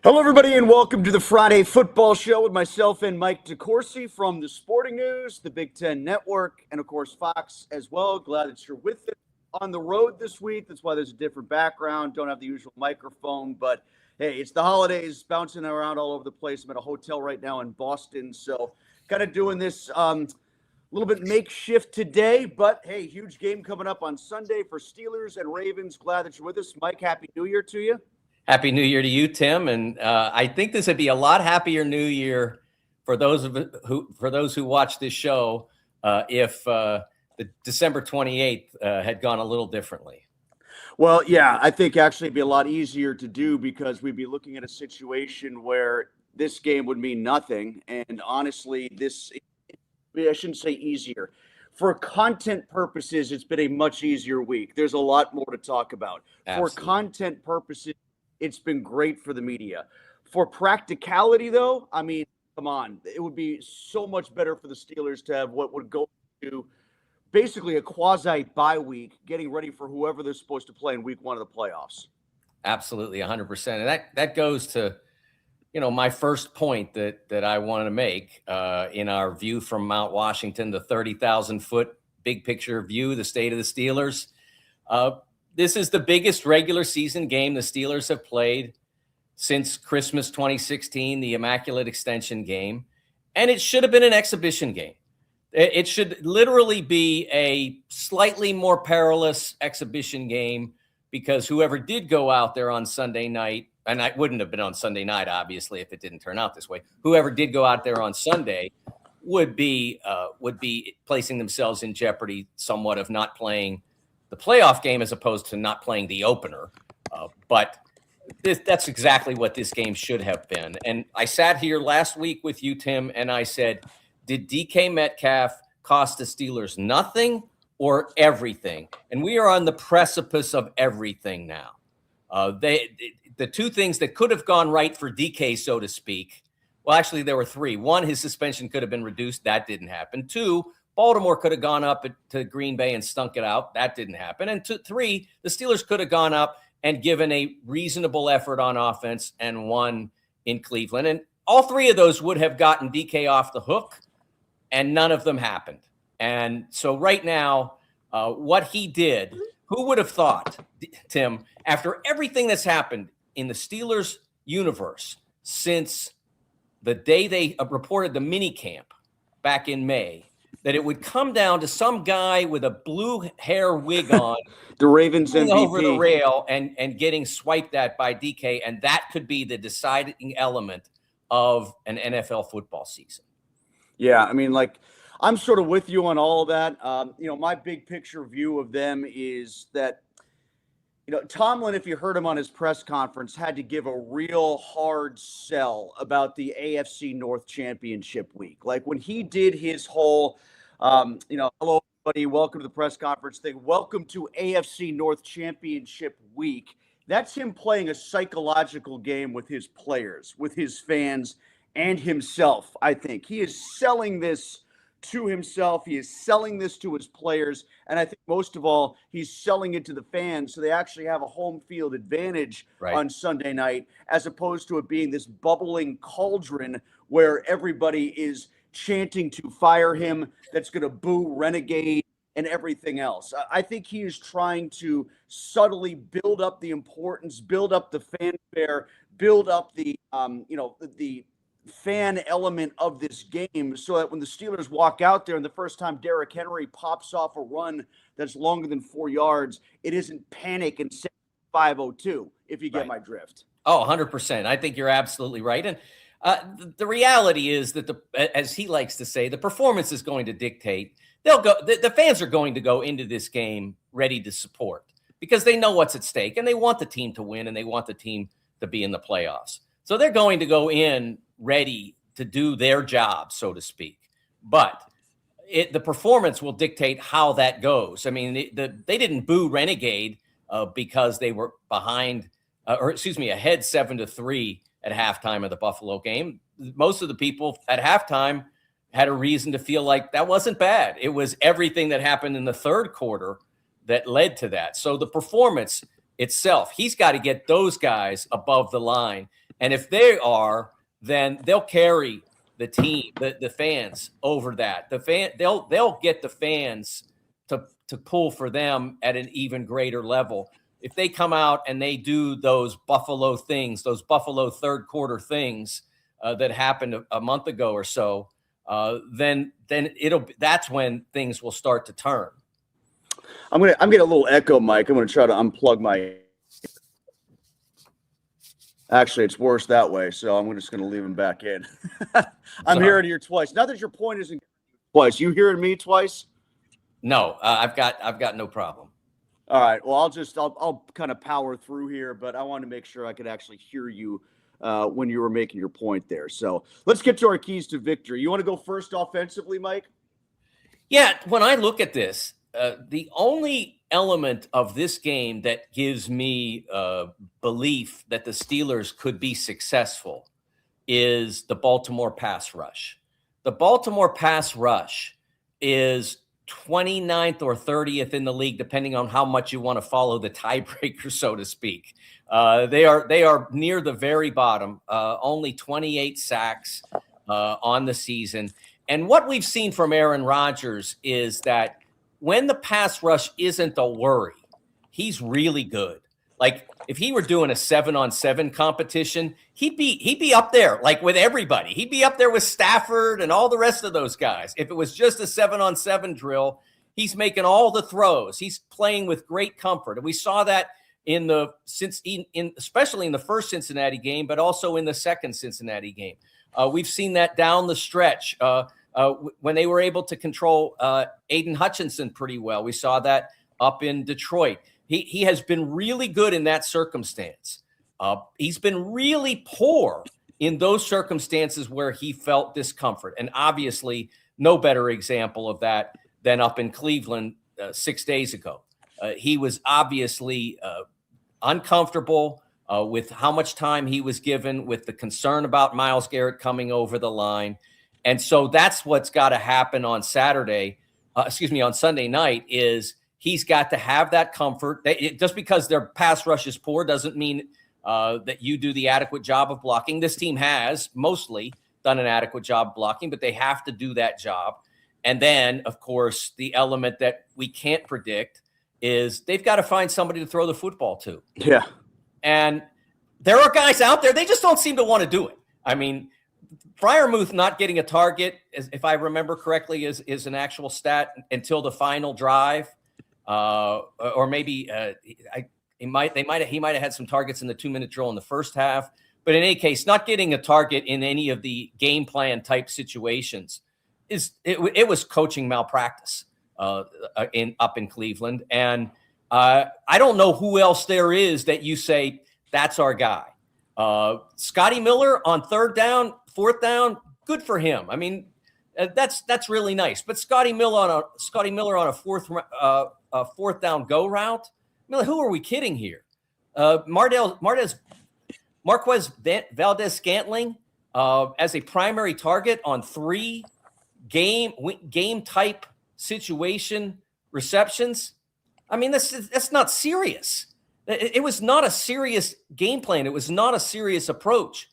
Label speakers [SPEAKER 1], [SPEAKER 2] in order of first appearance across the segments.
[SPEAKER 1] Hello, everybody, and welcome to the Friday Football Show with myself and Mike DeCourcy from the Sporting News, the Big Ten Network, and, of course, Fox as well. Glad that you're with us on the road this week. That's why there's a different background. Don't have the usual microphone, but, hey, it's the holidays, bouncing around all over the place. I'm at a hotel right now in Boston, so kind of doing this a little bit makeshift today, but, hey, huge game coming up on Sunday for Steelers and Ravens. Glad that you're with us. Mike, Happy New Year to you.
[SPEAKER 2] Happy New Year to you, Tim. And I think this would be a lot happier New Year for those who watch this show if the December 28th had gone a little differently.
[SPEAKER 1] Well, yeah, I think actually it'd be a lot easier to do because we'd be looking at a situation where this game would mean nothing. And honestly, I shouldn't say easier. For content purposes, it's been a much easier week. There's a lot more to talk about.
[SPEAKER 2] Absolutely.
[SPEAKER 1] For content purposes, it's been great for the media. For practicality, though, I mean, come on. It would be so much better for the Steelers to have what would go to basically a quasi-bye week, getting ready for whoever they're supposed to play in week one of the playoffs.
[SPEAKER 2] Absolutely, 100%. And that goes to, my first point that I want to make in our view from Mount Washington, the 30,000-foot big picture view, the state of the Steelers. This is the biggest regular season game the Steelers have played since Christmas 2016, the Immaculate Extension game. And it should have been an exhibition game. It should literally be a slightly more perilous exhibition game because whoever did go out there on Sunday night, and it wouldn't have been on Sunday night, obviously, if it didn't turn out this way, whoever did go out there on Sunday would be placing themselves in jeopardy somewhat of not playing the playoff game as opposed to not playing the opener. But that's exactly what this game should have been. And I sat here last week with you, Tim, and I said, did DK Metcalf cost the Steelers nothing or everything? And we are on the precipice of everything now. The two things that could have gone right for DK, so to speak, well, actually, there were three. One, his suspension could have been reduced. That didn't happen. Two, Baltimore could have gone up to Green Bay and stunk it out. That didn't happen. And three, the Steelers could have gone up and given a reasonable effort on offense and won in Cleveland. And all three of those would have gotten DK off the hook, and none of them happened. And so right now, what he did, who would have thought, Tim, after everything that's happened in the Steelers universe since the day they reported the mini camp back in May, that it would come down to some guy with a blue hair wig on,
[SPEAKER 1] the Ravens MVP,
[SPEAKER 2] over the rail and getting swiped at by DK, and that could be the deciding element of an NFL football season.
[SPEAKER 1] Yeah, I mean, I'm sort of with you on all of that. My big picture view of them is that, Tomlin, if you heard him on his press conference, had to give a real hard sell about the AFC North Championship week. Like when he did his whole, hello, everybody, welcome to the press conference thing. Welcome to AFC North Championship week. That's him playing a psychological game with his players, with his fans, and himself, I think. He is selling this to himself. He is selling this to his players. And I think most of all, he's selling it to the fans so they actually have a home field advantage on Sunday night, as opposed to it being this bubbling cauldron where everybody is chanting to fire him, that's going to boo Renegade and everything else. I think he is trying to subtly build up the importance, build up the fanfare, build up the fan element of this game so that when the Steelers walk out there and the first time Derrick Henry pops off a run that's longer than 4 yards, it isn't panic and 502, if you get my drift.
[SPEAKER 2] Oh, 100%. I think you're absolutely right. And the reality is that, as he likes to say, the performance is going to dictate. The fans are going to go into this game ready to support because they know what's at stake and they want the team to win and they want the team to be in the playoffs. So they're going to go in ready to do their job, so to speak. But the performance will dictate how that goes. I mean, they didn't boo Renegade because they were behind, ahead 7-3 at halftime of the Buffalo game. Most of the people at halftime had a reason to feel like that wasn't bad. It was everything that happened in the third quarter that led to that. So the performance itself, he's got to get those guys above the line. And if they are, then they'll carry the team, the fans over that. They'll get the fans to pull for them at an even greater level. If they come out and they do those Buffalo things, those Buffalo third quarter things that happened a month ago or so, then that's when things will start to turn.
[SPEAKER 1] I'm getting a little echo, Mike. I'm gonna try to unplug my. Actually, it's worse that way, so I'm just gonna leave him back in. I'm hearing you twice. Now that your point isn't twice, you hearing me twice?
[SPEAKER 2] No, I've got no problem.
[SPEAKER 1] All right. Well, I'll kind of power through here, but I want to make sure I could actually hear you when you were making your point there. So let's get to our keys to victory. You want to go first offensively, Mike?
[SPEAKER 2] Yeah. When I look at this, the only element of this game that gives me belief that the Steelers could be successful is the Baltimore pass rush. The Baltimore pass rush is 29th or 30th in the league, depending on how much you want to follow the tiebreaker, so to speak. They are near the very bottom, only 28 sacks on the season. And what we've seen from Aaron Rodgers is that when the pass rush isn't a worry, he's really good. Like if he were doing a 7-on-7 competition, he'd be up there like with everybody. He'd be up there with Stafford and all the rest of those guys. If it was just a 7-on-7 drill, he's making all the throws. He's playing with great comfort. And we saw that especially in the first Cincinnati game, but also in the second Cincinnati game. We've seen that down the stretch when they were able to control Aiden Hutchinson pretty well. We saw that up in Detroit. He has been really good in that circumstance. He's been really poor in those circumstances where he felt discomfort. And obviously, no better example of that than up in Cleveland 6 days ago. He was obviously uncomfortable with how much time he was given, with the concern about Myles Garrett coming over the line. And so that's what's got to happen on Sunday night is he's got to have that comfort. Just because their pass rush is poor doesn't mean that you do the adequate job of blocking. This team has mostly done an adequate job blocking, but they have to do that job. And then, of course, the element that we can't predict is they've got to find somebody to throw the football to.
[SPEAKER 1] Yeah.
[SPEAKER 2] And there are guys out there, they just don't seem to want to do it. I mean, Freiermuth not getting a target, if I remember correctly, is an actual stat until the final drive. Or maybe he might have had some targets in the 2-minute drill in the first half. But in any case, not getting a target in any of the game plan type situations it was coaching malpractice up in Cleveland. And I don't know who else there is that you say that's our guy. Scotty Miller on third down, fourth down, good for him. I mean, that's really nice. But Scotty Miller on a fourth down go route. I mean, who are we kidding here? Marquez Valdez-Scantling as a primary target on 3 game type situation receptions. I mean, that's not serious. It was not a serious game plan. It was not a serious approach.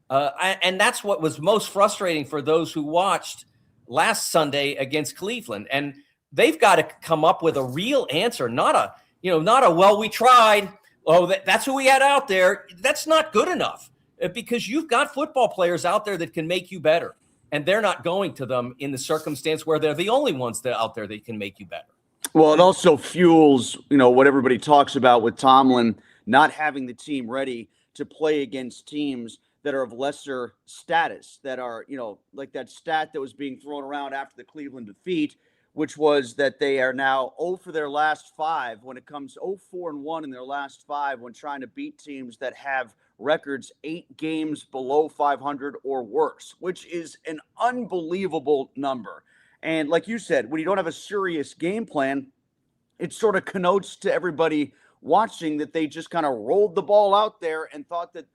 [SPEAKER 2] And that's what was most frustrating for those who watched last Sunday against Cleveland. And they've got to come up with a real answer, not a, well, we tried. Oh, that's who we had out there. That's not good enough because you've got football players out there that can make you better. And they're not going to them in the circumstance where they're the only ones that out there that can make you better.
[SPEAKER 1] Well, it also fuels, what everybody talks about with Tomlin not having the team ready to play against teams that are of lesser status, that are, like that stat that was being thrown around after the Cleveland defeat, which was that they are now 0 for their last 5 when it comes 0-4-1 in their last 5 when trying to beat teams that have records 8 games below 500 or worse, which is an unbelievable number. And like you said, when you don't have a serious game plan, it sort of connotes to everybody watching that they just kind of rolled the ball out there and thought that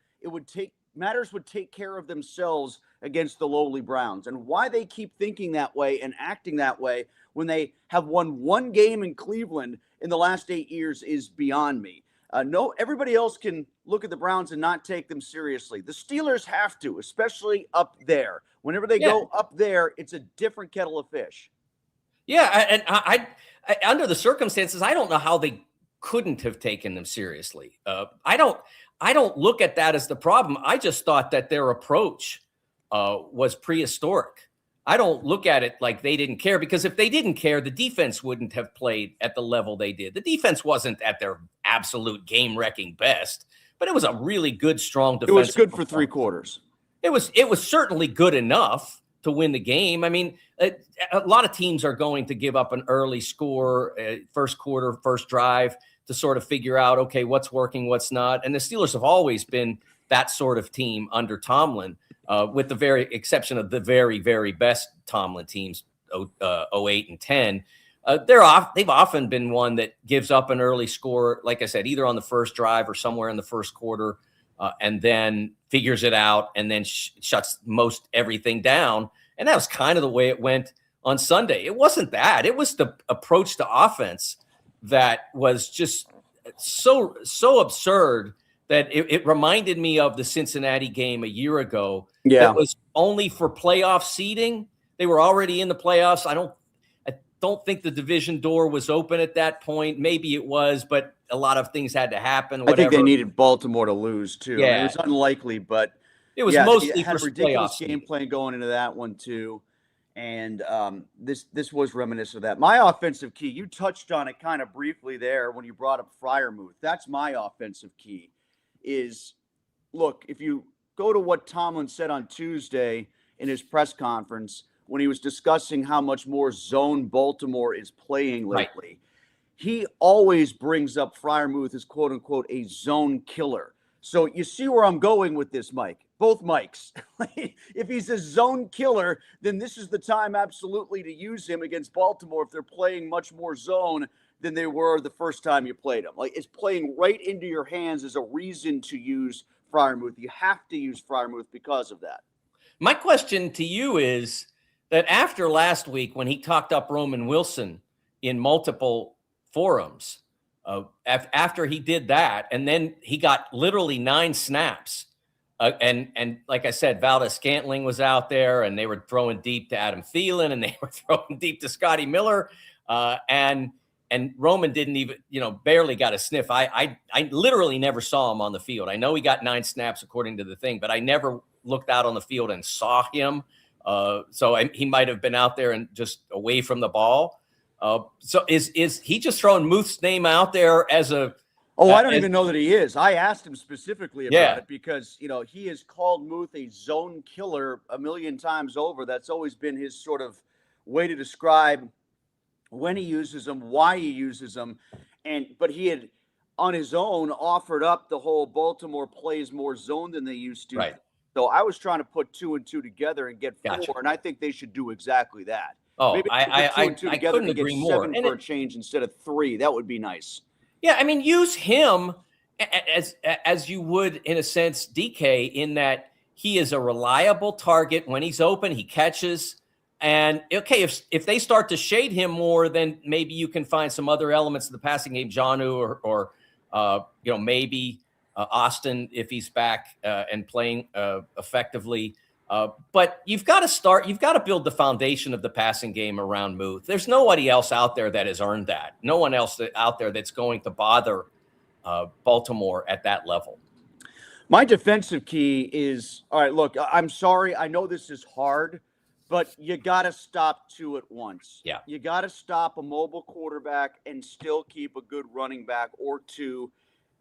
[SPEAKER 1] matters would take care of themselves against the lowly Browns. And why they keep thinking that way and acting that way when they have won 1 game in Cleveland in the last 8 years is beyond me. No, everybody else can look at the Browns and not take them seriously. The Steelers have to, especially up there. Whenever they
[SPEAKER 2] Yeah.
[SPEAKER 1] go up there, it's a different kettle of fish.
[SPEAKER 2] Yeah, and under the circumstances, I don't know how they couldn't have taken them seriously. I don't look at that as the problem. I just thought that their approach was prehistoric. I don't look at it like they didn't care, because if they didn't care, the defense wouldn't have played at the level they did. The defense wasn't at their absolute game-wrecking best, but it was a really good, strong defense.
[SPEAKER 1] It was good for 3 quarters.
[SPEAKER 2] It was certainly good enough to win the game. I mean, a lot of teams are going to give up an early score, first quarter, first drive, to sort of figure out, okay, what's working, what's not. And the Steelers have always been that sort of team under Tomlin, with the very exception of the very, very best Tomlin teams, 08 and 10. They've often been one that gives up an early score, like I said, either on the first drive or somewhere in the first quarter, and then figures it out and then shuts most everything down. And that was kind of the way it went on Sunday. It wasn't that. It was the approach to offense that was just so absurd that it reminded me of the Cincinnati game a year ago.
[SPEAKER 1] Yeah.
[SPEAKER 2] It was only for playoff seeding. They were already in the playoffs. I don't think the division door was open at that point. Maybe it was, but a lot of things had to happen. Whatever.
[SPEAKER 1] I think they needed Baltimore to lose too.
[SPEAKER 2] Yeah.
[SPEAKER 1] I mean, it was unlikely, but
[SPEAKER 2] it was mostly
[SPEAKER 1] had
[SPEAKER 2] for
[SPEAKER 1] a ridiculous
[SPEAKER 2] playoff
[SPEAKER 1] game plan going into that one too. And this was reminiscent of that. My offensive key, you touched on it kind of briefly there when you brought up Freiermuth. That's my offensive key is, look, if you go to what Tomlin said on Tuesday in his press conference when he was discussing how much more zone Baltimore is playing lately, right, he always brings up Freiermuth as quote unquote a zone killer. So you see where I'm going with this, Mike. Both Mikes. If he's a zone killer, then this is the time absolutely to use him against Baltimore if they're playing much more zone than they were the first time you played him. Like, it's playing right into your hands as a reason to use Freiermuth. You have to use Freiermuth because of that.
[SPEAKER 2] My question to you is that after last week when he talked up Roman Wilson in multiple forums, after he did that, and then he got literally 9 snaps, and like I said, Valdez-Scantling was out there, and they were throwing deep to Adam Thielen, and they were throwing deep to Scotty Miller, and Roman didn't even, barely got a sniff. I literally never saw him on the field. I know he got 9 snaps according to the thing, but I never looked out on the field and saw him. So he might have been out there and just away from the ball. So is he just throwing Muth's name out there as a?
[SPEAKER 1] Oh, I don't even know that he is. I asked him specifically about it because, he has called Muth a zone killer a million times over. That's always been his sort of way to describe when he uses them, why he uses them. But he had on his own offered up the whole Baltimore plays more zone than they used to.
[SPEAKER 2] Right.
[SPEAKER 1] So I was trying to put 2 and 2 together and get 4,
[SPEAKER 2] Gotcha.
[SPEAKER 1] And I think they should do exactly that.
[SPEAKER 2] Oh,
[SPEAKER 1] maybe
[SPEAKER 2] I
[SPEAKER 1] 2 together
[SPEAKER 2] couldn't
[SPEAKER 1] and get
[SPEAKER 2] agree
[SPEAKER 1] 7
[SPEAKER 2] more.
[SPEAKER 1] for a change instead of 3. That would be nice.
[SPEAKER 2] Yeah, I mean, use him as you would, in a sense, DK, in that he is a reliable target. When he's open, he catches. And, okay, if they start to shade him more, then maybe you can find some other elements of the passing game, Jonnu or maybe Austin if he's back and playing effectively. But you've got to build the foundation of the passing game around Muth. There's nobody else out there that has earned that. No one else out there that's going to bother Baltimore at that level.
[SPEAKER 1] My defensive key is, all right, look, I'm sorry. I know this is hard, but you got to stop 2 at once.
[SPEAKER 2] Yeah.
[SPEAKER 1] You got to stop a mobile quarterback and still keep a good running back or 2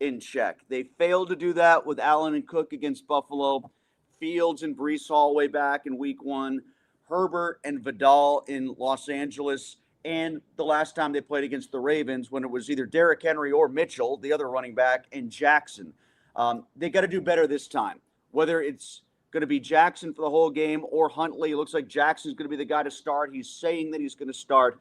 [SPEAKER 1] in check. They failed to do that with Allen and Cook against Buffalo. Fields and Breece Hall way back in week 1, Herbert and Vidal in Los Angeles, and the last time they played against the Ravens when it was either Derrick Henry or Mitchell, the other running back, and Jackson. They got to do better this time. Whether it's going to be Jackson for the whole game or Huntley, it looks like Jackson's going to be the guy to start. He's saying that he's going to start.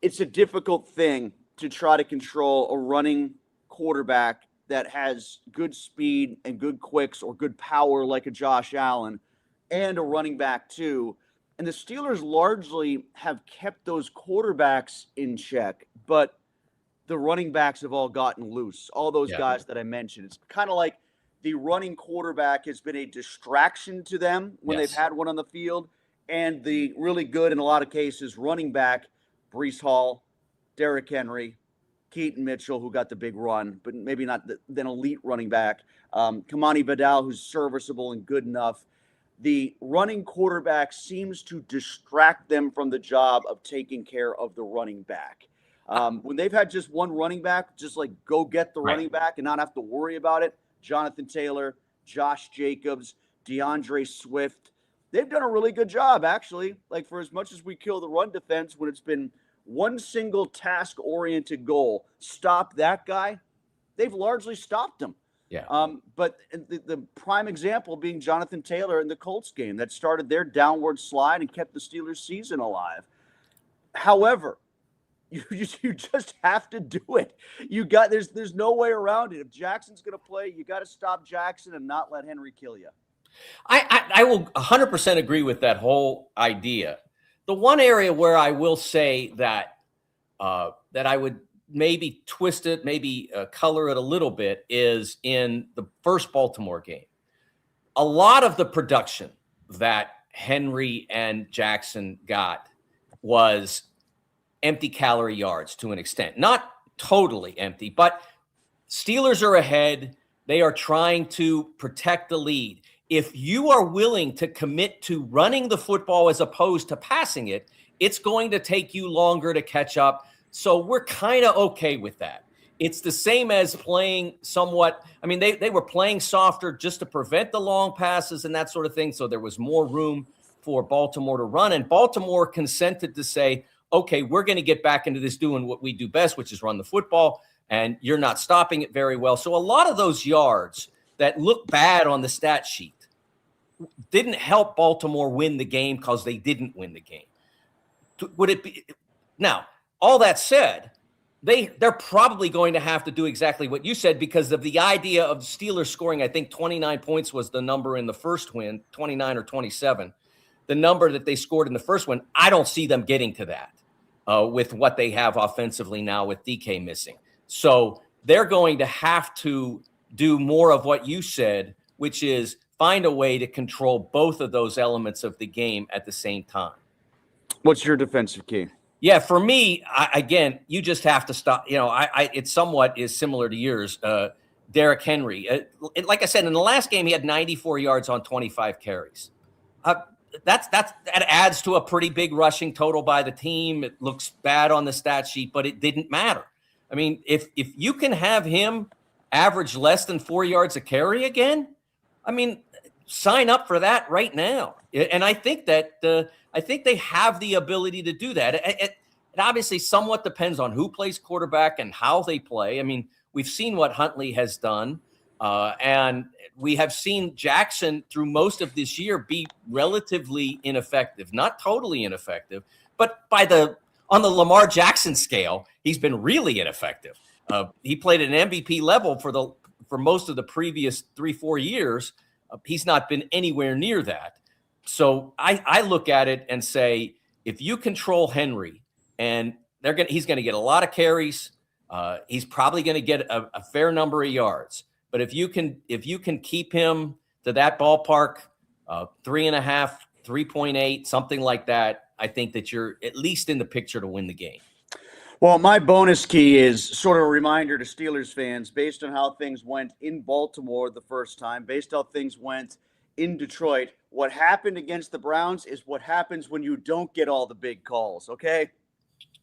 [SPEAKER 1] It's a difficult thing to try to control a running quarterback that has good speed and good quicks or good power like a Josh Allen and a running back too. And the Steelers largely have kept those quarterbacks in check, but the running backs have all gotten loose. All those
[SPEAKER 2] Yeah.
[SPEAKER 1] guys that I mentioned. It's kind of like the running quarterback has been a distraction to them when they've
[SPEAKER 2] Yes.
[SPEAKER 1] had one on the field, and the really good, in a lot of cases, running back, Brees Hall, Derrick Henry, Keaton Mitchell, who got the big run, but maybe not an elite running back. Kamani Vidal, who's serviceable and good enough. The running quarterback seems to distract them from the job of taking care of the running back. When they've had just one running back, just like go get the
[SPEAKER 2] Right.
[SPEAKER 1] running back and not have to worry about it. Jonathan Taylor, Josh Jacobs, DeAndre Swift. They've done a really good job, actually. Like, for as much as we kill the run defense, when it's been one single task-oriented goal, stop that guy, they've largely stopped him.
[SPEAKER 2] Yeah.
[SPEAKER 1] But the prime example being Jonathan Taylor in the Colts game that started their downward slide and kept the Steelers' season alive. However, you just have to do it. There's no way around it. If Jackson's going to play, you got to stop Jackson and not let Henry kill you.
[SPEAKER 2] I will 100% agree with that whole idea. The one area where I will say that that I would maybe twist it, maybe color it a little bit, is in the first Baltimore game. A lot of the production that Henry and Jackson got was empty calorie yards to an extent. Not totally empty, but Steelers are ahead. They are trying to protect the lead. If you are willing to commit to running the football as opposed to passing it, it's going to take you longer to catch up. So we're kind of okay with that. It's the same as playing somewhat. I mean, they were playing softer just to prevent the long passes and that sort of thing. So there was more room for Baltimore to run. And Baltimore consented to say, okay, we're going to get back into this doing what we do best, which is run the football. And you're not stopping it very well. So a lot of those yards that look bad on the stat sheet didn't help Baltimore win the game because they didn't win the game. Would it be now? All that said, they're probably going to have to do exactly what you said because of the idea of the Steelers scoring. I think 29 points was the number in the first win, 29 or 27. The number that they scored in the first one, I don't see them getting to that with what they have offensively now with DK missing. So they're going to have to do more of what you said, which is find a way to control both of those elements of the game at the same time.
[SPEAKER 1] What's your defensive key?
[SPEAKER 2] Yeah, for me, again, you just have to stop. You know, it somewhat is similar to yours. Derrick Henry, like I said, in the last game, he had 94 yards on 25 carries. That adds to a pretty big rushing total by the team. It looks bad on the stat sheet, but it didn't matter. I mean, if you can have him average less than 4 yards a carry again, I mean, sign up for that right now. And I think that I think they have the ability to do that. It obviously somewhat depends on who plays quarterback and how they play. I mean, we've seen what Huntley has done, and we have seen Jackson through most of this year be relatively ineffective, not totally ineffective, but on the Lamar Jackson scale, he's been really ineffective. He played at an MVP level for most of the previous 3-4 years. He's not been anywhere near that. So I look at it and say, if you control Henry, and he's going to get a lot of carries, he's probably going to get a fair number of yards. But if you can keep him to that ballpark, 3.5, 3.8, something like that, I think that you're at least in the picture to win the game.
[SPEAKER 1] Well, my bonus key is sort of a reminder to Steelers fans, based on how things went in Baltimore the first time, based on how things went in Detroit. What happened against the Browns is what happens when you don't get all the big calls, okay?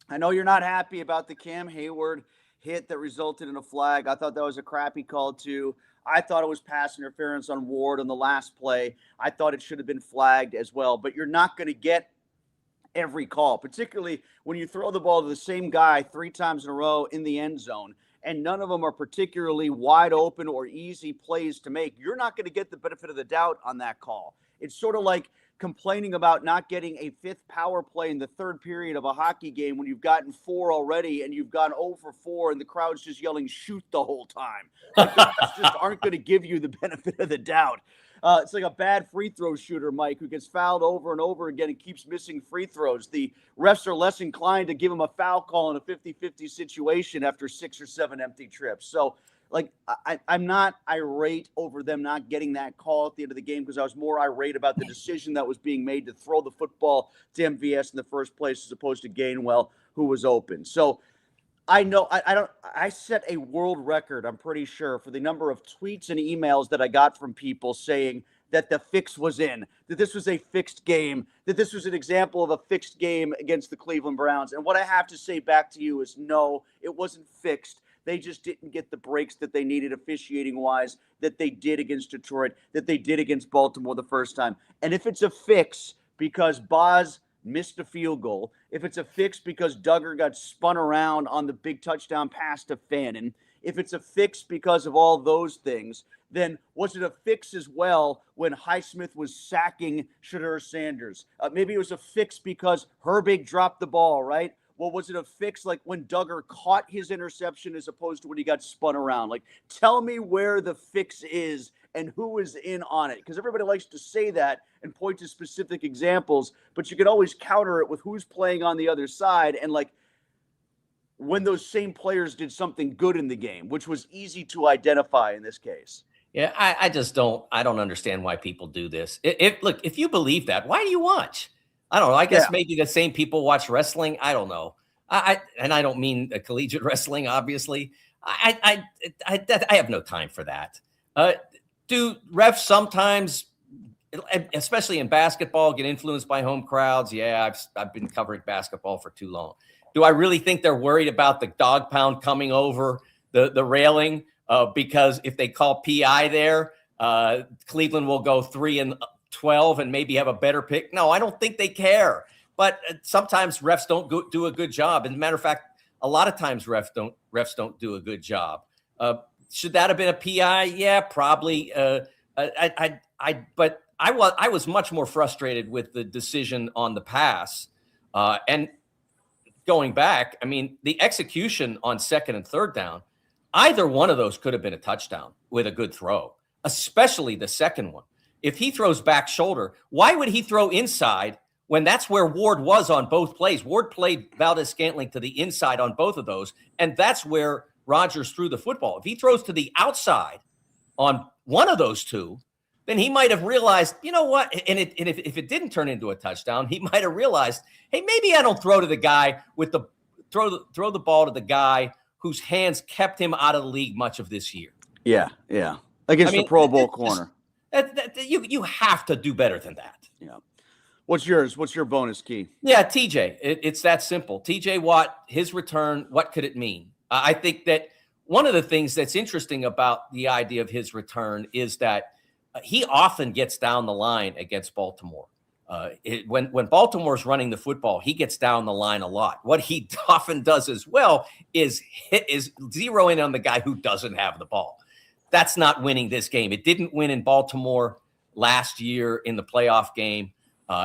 [SPEAKER 1] I know you're not happy about the Cam Hayward hit that resulted in a flag. I thought that was a crappy call, too. I thought it was pass interference on Ward on the last play. I thought it should have been flagged as well. But you're not going to get every call, particularly when you throw the ball to the same guy 3 times in a row in the end zone, and none of them are particularly wide open or easy plays to make. You're not going to get the benefit of the doubt on that call. It's sort of like complaining about not getting a 5th power play in the 3rd period of a hockey game when you've gotten 4 already and you've gone 0 for 4 and the crowd's just yelling shoot the whole time. Like, the refs just aren't going to give you the benefit of the doubt. It's like a bad free throw shooter, Mike, who gets fouled over and over again and keeps missing free throws. The refs are less inclined to give him a foul call in a 50-50 situation after 6 or 7 empty trips. So, like, I'm not irate over them not getting that call at the end of the game, because I was more irate about the decision that was being made to throw the football to MVS in the first place as opposed to Gainwell, who was open. So I know I set a world record, I'm pretty sure, for the number of tweets and emails that I got from people saying that the fix was in, that this was a fixed game, that this was an example of a fixed game against the Cleveland Browns. And what I have to say back to you is, no, it wasn't fixed. They just didn't get the breaks that they needed officiating wise, that they did against Detroit, that they did against Baltimore the first time. And if it's a fix because Boz missed a field goal, if it's a fix because Duggar got spun around on the big touchdown pass to Fannin, if it's a fix because of all those things, then was it a fix as well when Highsmith was sacking Shadur Sanders? Maybe it was a fix because Herbig dropped the ball, right? Well, was it a fix like when Duggar caught his interception as opposed to when he got spun around? Like, tell me where the fix is and who is in on it, because everybody likes to say that and point to specific examples, but you can always counter it with who's playing on the other side and, like, when those same players did something good in the game, which was easy to identify in this case.
[SPEAKER 2] Yeah, I just don't understand why people do this. Look, if you believe that, why do you watch? I don't know. I guess maybe the same people watch wrestling. I don't know. And I don't mean collegiate wrestling, obviously. I have no time for that. Do refs sometimes, especially in basketball, get influenced by home crowds? Yeah, I've been covering basketball for too long. Do I really think they're worried about the dog pound coming over the railing? Because if they call PI there, Cleveland will go 3-12 and maybe have a better pick. No, I don't think they care. But sometimes refs don't do a good job. As a matter of fact, a lot of times refs don't do a good job. Should that have been a PI? Yeah, probably. But I was much more frustrated with the decision on the pass. And going back, I mean, the execution on 2nd and 3rd down, either one of those could have been a touchdown with a good throw, especially the second one. If he throws back shoulder, why would he throw inside when that's where Ward was on both plays? Ward played Valdez-Scantling to the inside on both of those, and that's where Rodgers threw the football. If he throws to the outside on one of those two, then he might have realized, you know what? And if it didn't turn into a touchdown, he might have realized, hey, maybe I don't throw to the guy with the throw the ball to the guy whose hands kept him out of the league much of this year.
[SPEAKER 1] Yeah. Against the Pro Bowl corner.
[SPEAKER 2] You have to do better than that.
[SPEAKER 1] Yeah. What's yours? What's your bonus key?
[SPEAKER 2] Yeah, TJ. It's that simple. TJ Watt, his return, what could it mean? I think that one of the things that's interesting about the idea of his return is that he often gets down the line against Baltimore. When Baltimore's running the football, he gets down the line a lot. What he often does as well is zero in on the guy who doesn't have the ball. That's not winning this game. It didn't win in Baltimore last year in the playoff game.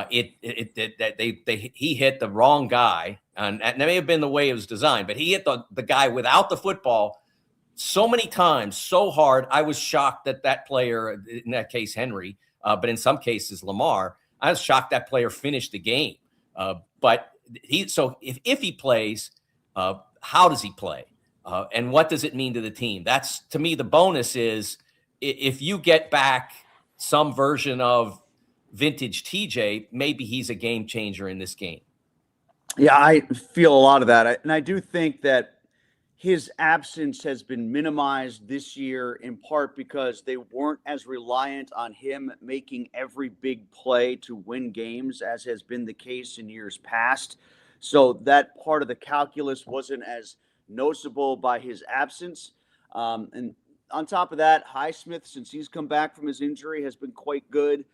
[SPEAKER 2] He hit the wrong guy, and that may have been the way it was designed, but he hit the guy without the football so many times, so hard. I was shocked that player, in that case Henry, but in some cases Lamar, I was shocked that player finished the game. But if he plays, how does he play? And what does it mean to the team? That's, to me, the bonus is if you get back some version of vintage TJ, maybe he's a game changer in this game.
[SPEAKER 1] Yeah, I feel a lot of that. And I do think that his absence has been minimized this year in part because they weren't as reliant on him making every big play to win games as has been the case in years past. So that part of the calculus wasn't as noticeable by his absence. And on top of that, Highsmith, since he's come back from his injury, has been quite good.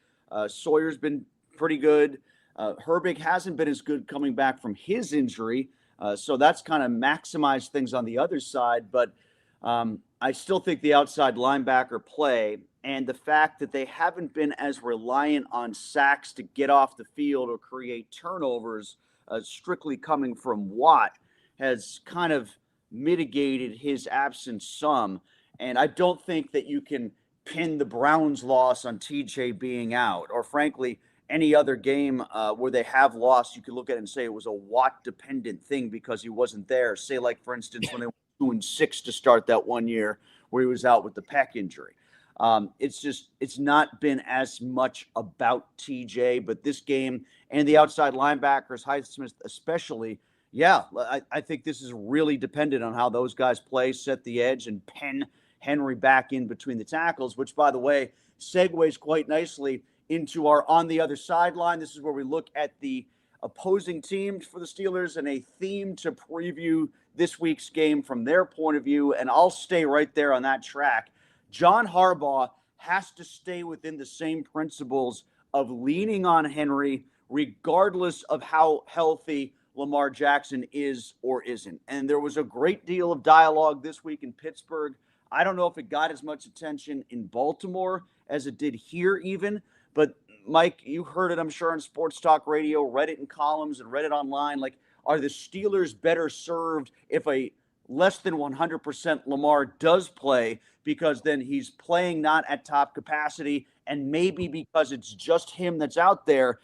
[SPEAKER 1] Sawyer's been pretty good. Herbig hasn't been as good coming back from his injury. So that's kind of maximized things on the other side. But I still think the outside linebacker play and the fact that they haven't been as reliant on sacks to get off the field or create turnovers strictly coming from Watt has kind of mitigated his absence some. And I don't think that you can pin the Browns' loss on TJ being out, or frankly, any other game where they have lost, you could look at it and say it was a Watt-dependent thing because he wasn't there. Say, like, for instance, when they were 2-6 to start that one year where he was out with the pec injury. It's not been as much about TJ, but this game and the outside linebackers, Highsmith especially, yeah, I think this is really dependent on how those guys play, set the edge, and pen Henry back in between the tackles, which, by the way, segues quite nicely into our on the other sideline. This is where we look at the opposing teams for the Steelers and a theme to preview this week's game from their point of view. And I'll stay right there on that track. John Harbaugh has to stay within the same principles of leaning on Henry, regardless of how healthy Lamar Jackson is or isn't. And there was a great deal of dialogue this week in Pittsburgh. I don't know if it got as much attention in Baltimore as it did here even, but Mike, you heard it, I'm sure, on Sports Talk Radio, read it in columns and read it online. Like, are the Steelers better served if a less than 100% Lamar does play, because then he's playing not at top capacity, and maybe because it's just him that's out there,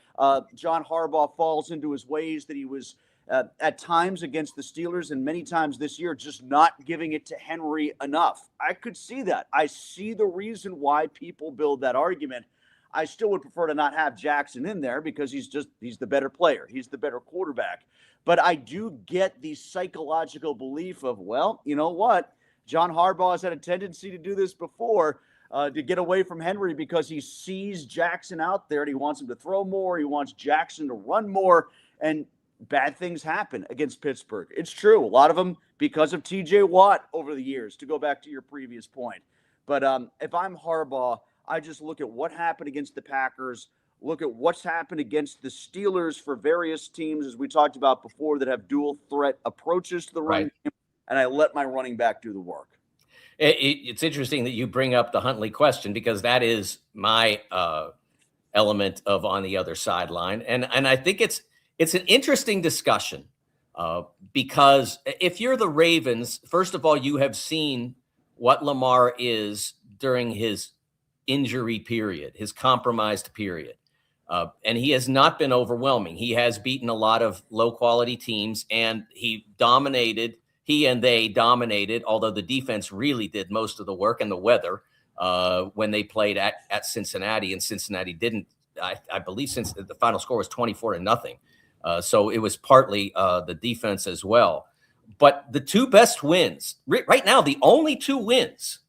[SPEAKER 1] John Harbaugh falls into his ways that he was at times against the Steelers and many times this year just not giving it to Henry enough. I could see that. I see the reason why people build that argument. I still would prefer to not have Jackson in there because he's the better player. He's the better quarterback. But I do get the psychological belief of, well, you know what? John Harbaugh has had a tendency to do this before, to get away from Henry because he sees Jackson out there and he wants him to throw more. He wants Jackson to run more, and bad things happen against Pittsburgh. It's true. A lot of them because of TJ Watt over the years, to go back to your previous point. But if I'm Harbaugh, I just look at what happened against the Packers, look at what's happened against the Steelers for various teams, as we talked about before, that have dual threat approaches to the run game, and I let my running back do the work.
[SPEAKER 2] It's interesting that you bring up the Huntley question, because that is my element of on the other sideline. And I think it's an interesting discussion because if you're the Ravens, first of all, you have seen what Lamar is during his injury period, his compromised period. And he has not been overwhelming. He has beaten a lot of low-quality teams, and he and they dominated, although the defense really did most of the work, and the weather when they played at Cincinnati. And Cincinnati didn't, I believe, since the final score was 24-0. So it was partly the defense as well. But the two best wins, right now, the only two wins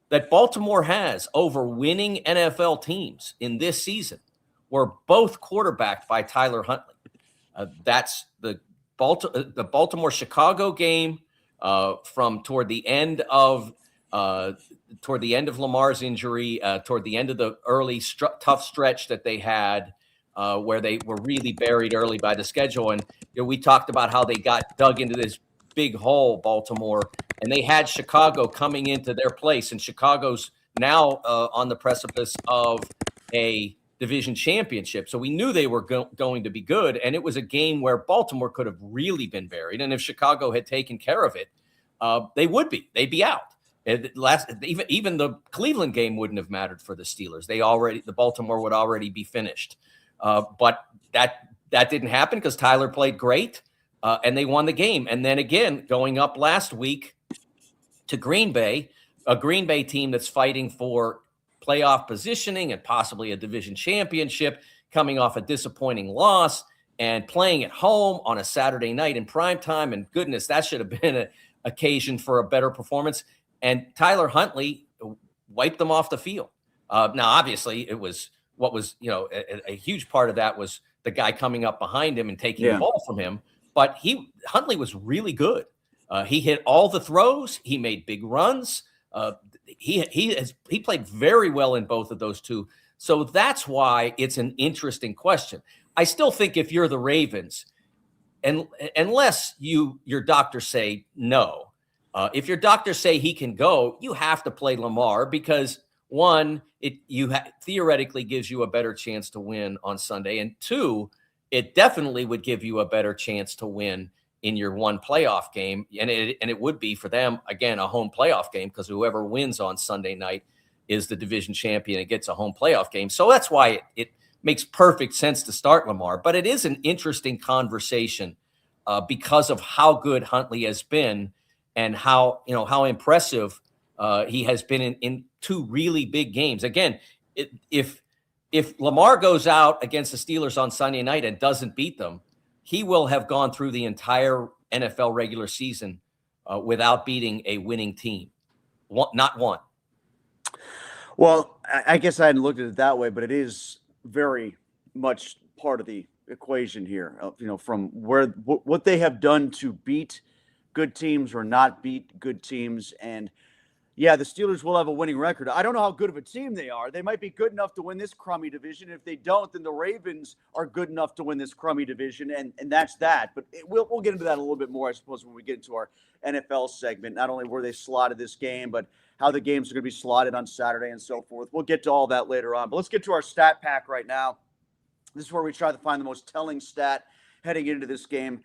[SPEAKER 2] that Baltimore has over winning NFL teams in this season were both quarterbacked by Tyler Huntley. That's the Baltimore-Chicago game from toward the end of Lamar's injury, toward the end of the early tough stretch that they had, where they were really buried early by the schedule. And we talked about how they got dug into this big hole, Baltimore, and they had Chicago coming into their place. And Chicago's now on the precipice of a division championship. So we knew they were going to be good. And it was a game where Baltimore could have really been buried. And if Chicago had taken care of it, they'd be out. Even the Cleveland game wouldn't have mattered for the Steelers. The Baltimore would already be finished. But that didn't happen because Tyler played great, and they won the game. And then again, going up last week to Green Bay, a Green Bay team that's fighting for playoff positioning and possibly a division championship, coming off a disappointing loss and playing at home on a Saturday night in prime time. And goodness, that should have been an occasion for a better performance. And Tyler Huntley wiped them off the field. Now, obviously, it was a huge part of that was the guy coming up behind him and taking the ball from him. But Huntley was really good. He hit all the throws. He made big runs. He played very well in both of those two. So that's why it's an interesting question. I still think if you're the Ravens, and unless your doctors say no, if your doctors say he can go, you have to play Lamar because one, theoretically gives you a better chance to win on Sunday, and two, it definitely would give you a better chance to win in your one playoff game, and it would be for them again a home playoff game because whoever wins on Sunday night is the division champion and gets a home playoff game. So that's why it makes perfect sense to start Lamar. But it is an interesting conversation because of how good Huntley has been and how impressive he has been in two really big games. Again, if Lamar goes out against the Steelers on Sunday night and doesn't beat them, he will have gone through the entire NFL regular season without beating a winning team. Not one.
[SPEAKER 1] Well, I guess I hadn't looked at it that way, but it is very much part of the equation here, from what they have done to beat good teams or not beat good teams. And yeah, the Steelers will have a winning record. I don't know how good of a team they are. They might be good enough to win this crummy division. If they don't, then the Ravens are good enough to win this crummy division, and that's that. But we'll get into that a little bit more, I suppose, when we get into our NFL segment. Not only were they slotted this game, but how the games are going to be slotted on Saturday and so forth. We'll get to all that later on. But let's get to our stat pack right now. This is where we try to find the most telling stat heading into this game.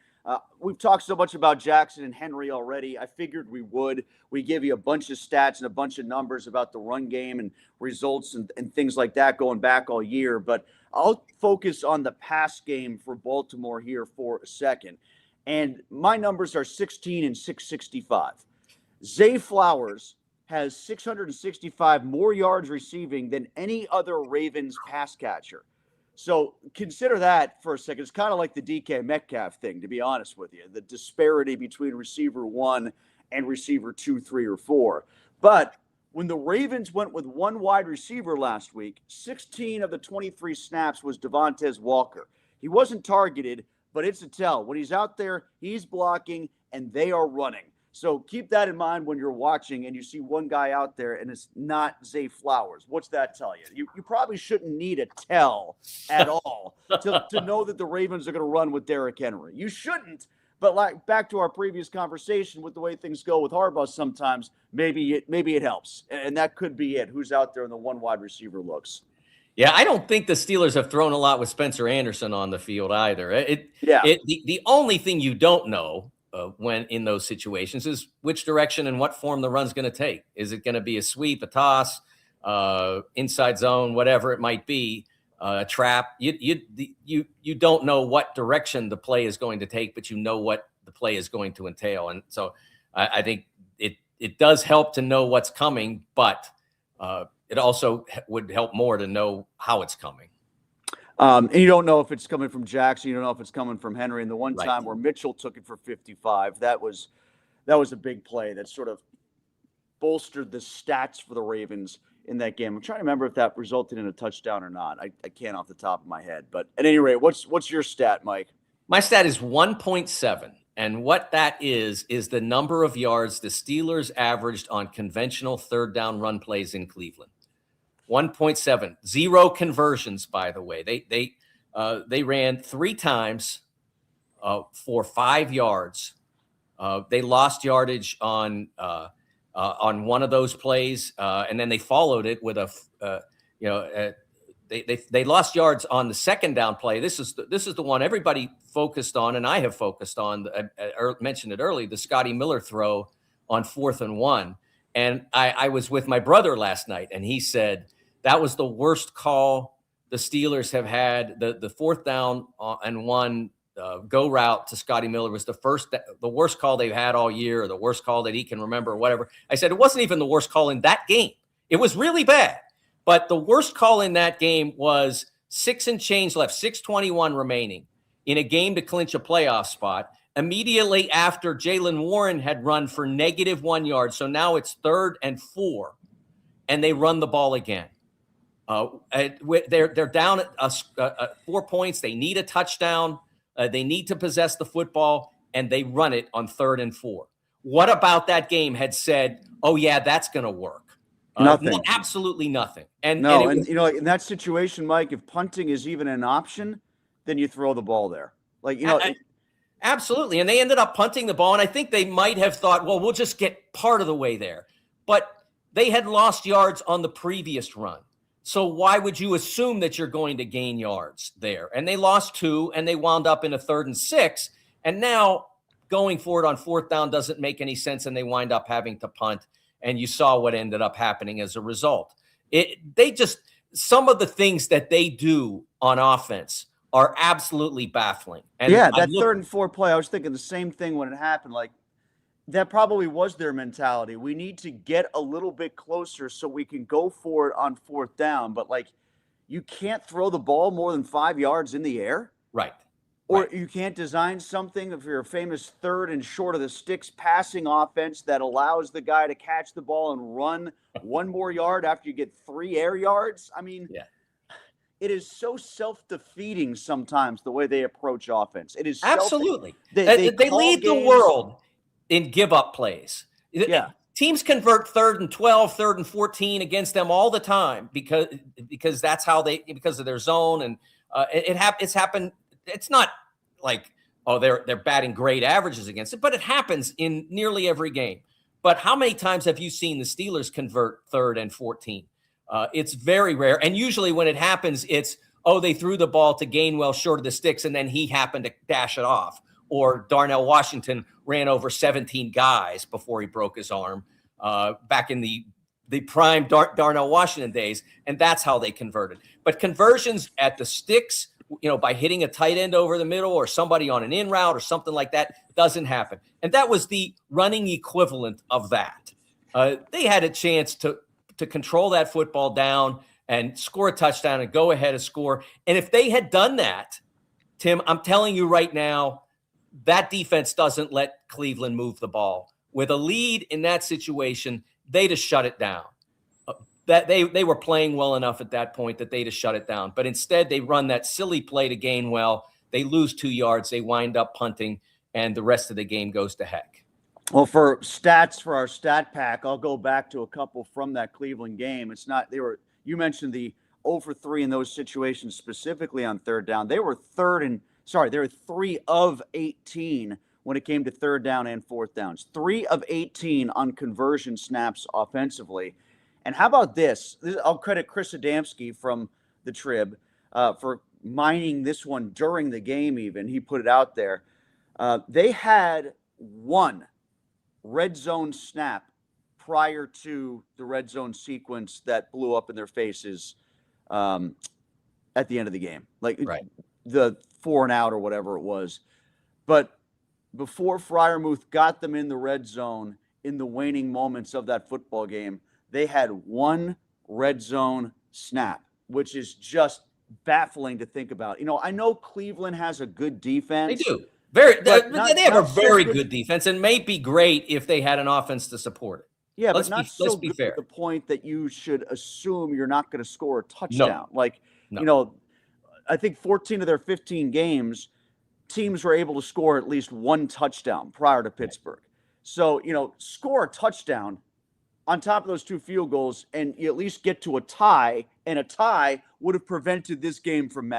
[SPEAKER 1] We've talked so much about Jackson and Henry already. I figured we would. We give you a bunch of stats and a bunch of numbers about the run game and results and things like that going back all year. But I'll focus on the pass game for Baltimore here for a second. And my numbers are 16 and 665. Zay Flowers has 665 more yards receiving than any other Ravens pass catcher. So consider that for a second. It's kind of like the DK Metcalf thing, to be honest with you, the disparity between receiver 1 and receiver 2, 3, or 4. But when the Ravens went with one wide receiver last week, 16 of the 23 snaps was Devontae Walker. He wasn't targeted, but it's a tell. When he's out there, he's blocking, and they are running. So keep that in mind when you're watching and you see one guy out there and it's not Zay Flowers. What's that tell you? You probably shouldn't need a tell at all to know that the Ravens are going to run with Derrick Henry. You shouldn't, but like back to our previous conversation with the way things go with Harbaugh sometimes, maybe it helps. And that could be it. Who's out there in the one wide receiver looks.
[SPEAKER 2] Yeah, I don't think the Steelers have thrown a lot with Spencer Anderson on the field either. The only thing you don't know when in those situations is which direction and what form the run's going to take. Is it going to be a sweep, a toss, inside zone, whatever it might be, a trap? You don't know what direction the play is going to take, but you know what the play is going to entail. And so I think it does help to know what's coming, but it also would help more to know how it's coming.
[SPEAKER 1] And you don't know if it's coming from Jackson. You don't know if it's coming from Henry. And the one time where Mitchell took it for 55, that was a big play that sort of bolstered the stats for the Ravens in that game. I'm trying to remember if that resulted in a touchdown or not. I can't off the top of my head. But at any rate, what's your stat, Mike?
[SPEAKER 2] My stat is 1.7. And what that is the number of yards the Steelers averaged on conventional third down run plays in Cleveland. 1.7, 0 conversions, by the way. They ran 3 times for 5 yards. They lost yardage on one of those plays, and then they followed it with they lost yards on the second down play. This is the one everybody focused on, and I have focused on. I mentioned it early, the Scotty Miller throw on 4th and 1. And I was with my brother last night, and he said that was the worst call the Steelers have had. The 4th down and 1 go route to Scotty Miller was the worst call they've had all year, or the worst call that he can remember, or whatever. I said it wasn't even the worst call in that game. It was really bad. But the worst call in that game was 6 and change left, 6:21 remaining in a game to clinch a playoff spot, immediately after Jaylen Warren had run for -1 yard. So now it's 3rd and 4, and they run the ball again. They're down at 4 points. They need a touchdown. They need to possess the football, and they run it on 3rd and 4. What about that game had said, oh, yeah, that's going to work?
[SPEAKER 1] Nothing.
[SPEAKER 2] No, absolutely nothing. And
[SPEAKER 1] in that situation, Mike, if punting is even an option, then you throw the ball there.
[SPEAKER 2] Absolutely. And they ended up punting the ball, and I think they might have thought, well, we'll just get part of the way there. But they had lost yards on the previous run. So why would you assume that you're going to gain yards there? And they lost 2, and they wound up in a 3rd and 6. And now going forward on 4th down doesn't make any sense, and they wind up having to punt. And you saw what ended up happening as a result. Some of the things that they do on offense are absolutely baffling. And
[SPEAKER 1] yeah, that 3rd and 4 play, I was thinking the same thing when it happened. Like, that probably was their mentality. We need to get a little bit closer so we can go for it on 4th down. But, like, you can't throw the ball more than 5 yards in the air.
[SPEAKER 2] Right.
[SPEAKER 1] Or
[SPEAKER 2] right.
[SPEAKER 1] you can't design something if you're a famous 3rd and short of the sticks passing offense that allows the guy to catch the ball and run 1 more yard after you get 3 air yards. I mean,
[SPEAKER 2] yeah.
[SPEAKER 1] It is so self-defeating sometimes the way they approach offense. It is
[SPEAKER 2] absolutely.
[SPEAKER 1] They
[SPEAKER 2] lead the world in give-up plays.
[SPEAKER 1] Yeah.
[SPEAKER 2] Teams convert 3rd and 12, 3rd and 14 against them all the time because that's how because of their zone, and it's happened. It's not like, oh, they're batting great averages against it, but it happens in nearly every game. But how many times have you seen the Steelers convert 3rd and 14? It's very rare. And usually when it happens, it's, oh, they threw the ball to Gainwell short of the sticks, and then he happened to dash it off. Or Darnell Washington ran over 17 guys before he broke his arm back in the prime Darnell Washington days. And that's how they converted. But conversions at the sticks, by hitting a tight end over the middle or somebody on an in route or something like that, doesn't happen. And that was the running equivalent of that. They had a chance to control that football down and score a touchdown and go ahead and score. And if they had done that, Tim, I'm telling you right now, that defense doesn't let Cleveland move the ball. With a lead in that situation, they'd have shut it down. That they were playing well enough at that point that they'd have shut it down. But instead, they run that silly play to Gainwell. They lose 2 yards. They wind up punting, and the rest of the game goes to heck.
[SPEAKER 1] Well, for stats for our stat pack, I'll go back to a couple from that Cleveland game. You mentioned the 0 for 3 in those situations specifically on 3rd down. They were 3 of 18 when it came to 3rd down and 4th downs. 3 of 18 on conversion snaps offensively. And how about this? I'll credit Chris Adamski from the Trib for mining this one during the game even. He put it out there. They had 1 red zone snap prior to the red zone sequence that blew up in their faces at the end of the game. Like the 4 and out or whatever it was. But before Freiermuth got them in the red zone in the waning moments of that football game, they had 1 red zone snap, which is just baffling to think about. I know Cleveland has a good defense.
[SPEAKER 2] They do. They have a very good defense, and may be great if they had an offense to support it.
[SPEAKER 1] Yeah, let's be fair. To the point that you should assume you're not going to score a touchdown. No. I think 14 of their 15 games, teams were able to score at least 1 touchdown prior to Pittsburgh. So, score a touchdown on top of those 2 field goals, and you at least get to a tie, and a tie would have prevented this game from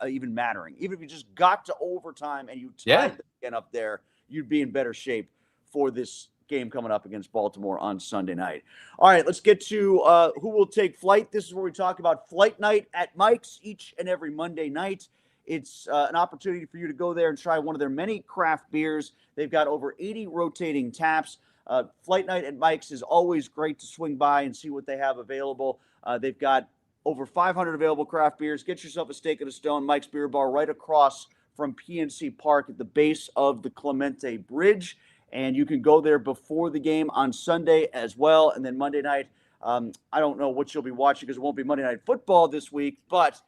[SPEAKER 1] even mattering. Even if you just got to overtime and you tied again up there, you'd be in better shape for this game coming up against Baltimore on Sunday night. All right, let's get to who will take flight. This is where we talk about flight night at Mike's each and every Monday night. It's an opportunity for you to go there and try one of their many craft beers. They've got over 80 rotating taps. Flight night at Mike's is always great to swing by and see what they have available. They've got over 500 available craft beers. Get yourself a steak and a stone. Mike's Beer Bar right across from PNC Park at the base of the Clemente Bridge. And you can go there before the game on Sunday as well. And then Monday night, I don't know what you'll be watching because it won't be Monday Night Football this week, but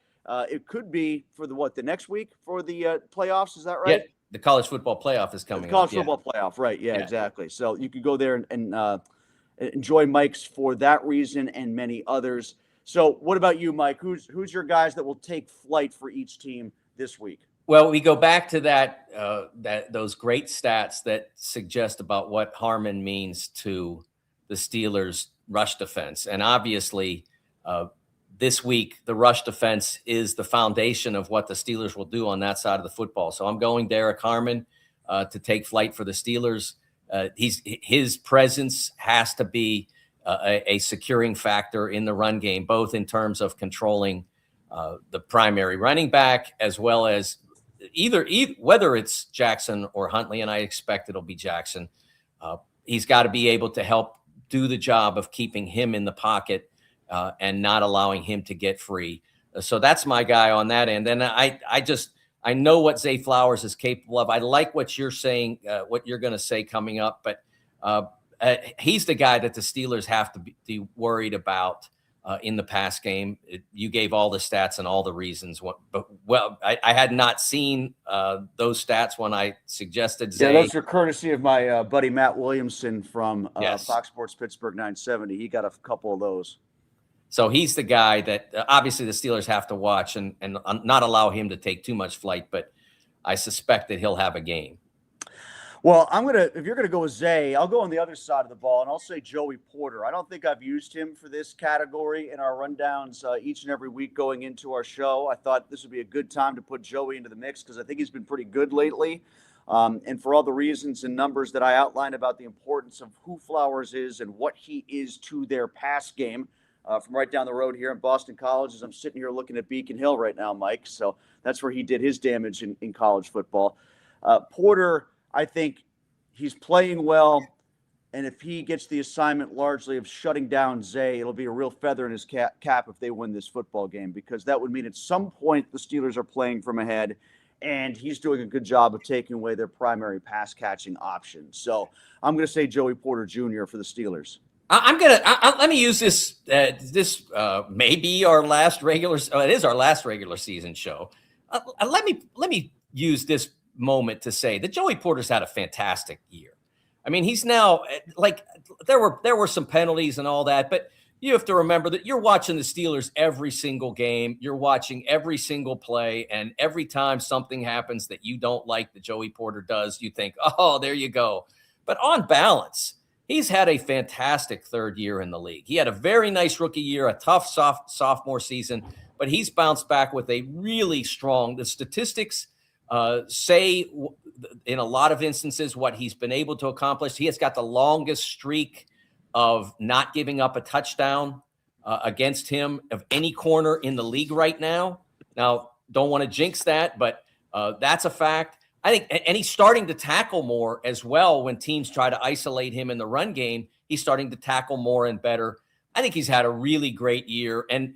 [SPEAKER 1] it could be for the next week for the playoffs. Is that right?
[SPEAKER 2] Yeah. The college football playoff is coming up.
[SPEAKER 1] College football playoff, right. Yeah, exactly. So you could go there and enjoy Mike's for that reason and many others. So what about you, Mike? Who's your guys that will take flight for each team this week?
[SPEAKER 2] Well, we go back to those great stats that suggest about what Harmon means to the Steelers' rush defense. And obviously, this week, the rush defense is the foundation of what the Steelers will do on that side of the football. So I'm going Derek Harmon to take flight for the Steelers. His presence has to be a securing factor in the run game, both in terms of controlling the primary running back, as well as either whether it's Jackson or Huntley, and I expect it'll be Jackson. He's got to be able to help do the job of keeping him in the pocket and not allowing him to get free. So that's my guy on that end. And I know what Zay Flowers is capable of. I like what you're saying, what you're going to say coming up, but he's the guy that the Steelers have to be worried about in the pass game. You gave all the stats and all the reasons. I had not seen those stats when I suggested Zay.
[SPEAKER 1] Yeah, those are courtesy of my buddy Matt Williamson from
[SPEAKER 2] Yes.
[SPEAKER 1] Fox Sports Pittsburgh 970. He got a couple of those.
[SPEAKER 2] So he's the guy that obviously the Steelers have to watch and not allow him to take too much flight, but I suspect that he'll have a game.
[SPEAKER 1] Well, if you're gonna go with Zay, I'll go on the other side of the ball, and I'll say Joey Porter. I don't think I've used him for this category in our rundowns each and every week going into our show. I thought this would be a good time to put Joey into the mix because I think he's been pretty good lately. And for all the reasons and numbers that I outlined about the importance of who Flowers is and what he is to their pass game. From right down the road here in Boston College, as I'm sitting here looking at Beacon Hill right now, Mike. So that's where he did his damage in college football. Porter, I think he's playing well, and if he gets the assignment largely of shutting down Zay, it'll be a real feather in his cap if they win this football game, because that would mean at some point the Steelers are playing from ahead, and he's doing a good job of taking away their primary pass-catching option. So I'm going to say Joey Porter Jr. for the Steelers.
[SPEAKER 2] Let me use this. This may be our last regular. It is our last regular season show. Let me use this moment to say that Joey Porter's had a fantastic year. I mean, he's now like there were some penalties and all that, but you have to remember that you're watching the Steelers every single game. You're watching every single play, and every time something happens that you don't like that Joey Porter does, you think, oh, there you go. But on balance, he's had a fantastic third year in the league. He had a very nice rookie year, a tough sophomore season, but he's bounced back with a really strong. The statistics say in a lot of instances what he's been able to accomplish. He has got the longest streak of not giving up a touchdown against him of any corner in the league right now. Now, don't want to jinx that, but that's a fact. I think, and he's starting to tackle more as well when teams try to isolate him in the run game. He's starting to tackle more and better. I think he's had a really great year. And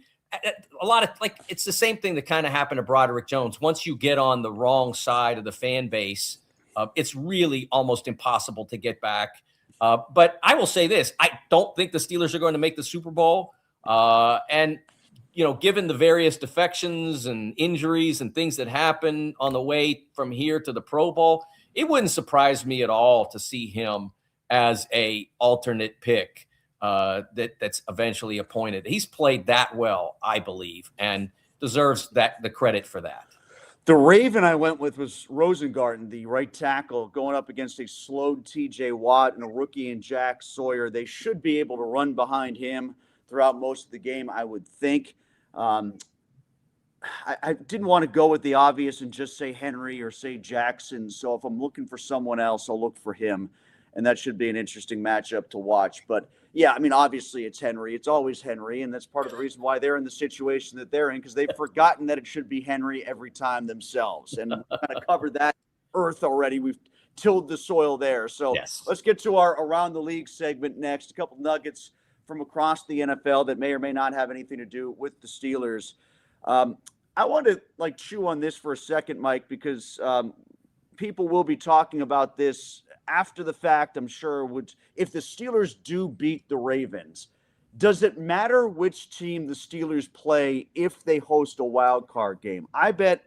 [SPEAKER 2] a lot of, like, it's the same thing that kind of happened to Broderick Jones. Once you get on the wrong side of the fan base, it's really almost impossible to get back. But I will say this, I don't think the Steelers are going to make the Super Bowl. And, you know, given the various defections and injuries and things that happen on the way from here to the Pro Bowl, it wouldn't surprise me at all to see him as a alternate pick that's eventually appointed. He's played that well, I believe, and deserves the credit for that.
[SPEAKER 1] The Raven I went with was Rosengarten, the right tackle, going up against a slowed T.J. Watt and a rookie in Jack Sawyer. They should be able to run behind him throughout most of the game, I would think. I didn't want to go with the obvious and just say Henry or say Jackson. So if I'm looking for someone else, I'll look for him. And that should be an interesting matchup to watch. But, yeah, I mean, obviously it's Henry. It's always Henry. And that's part of the reason why they're in the situation that they're in, because they've forgotten that it should be Henry every time themselves. And we've kind of covered that earth already. We've tilled the soil there. So
[SPEAKER 2] yes. Let's
[SPEAKER 1] get to our Around the League segment next. A couple nuggets from across the NFL that may or may not have anything to do with the Steelers. I want to chew on this for a second, Mike, because people will be talking about this after the fact, I'm sure. If the Steelers do beat the Ravens, does it matter which team the Steelers play if they host a wild card game? I bet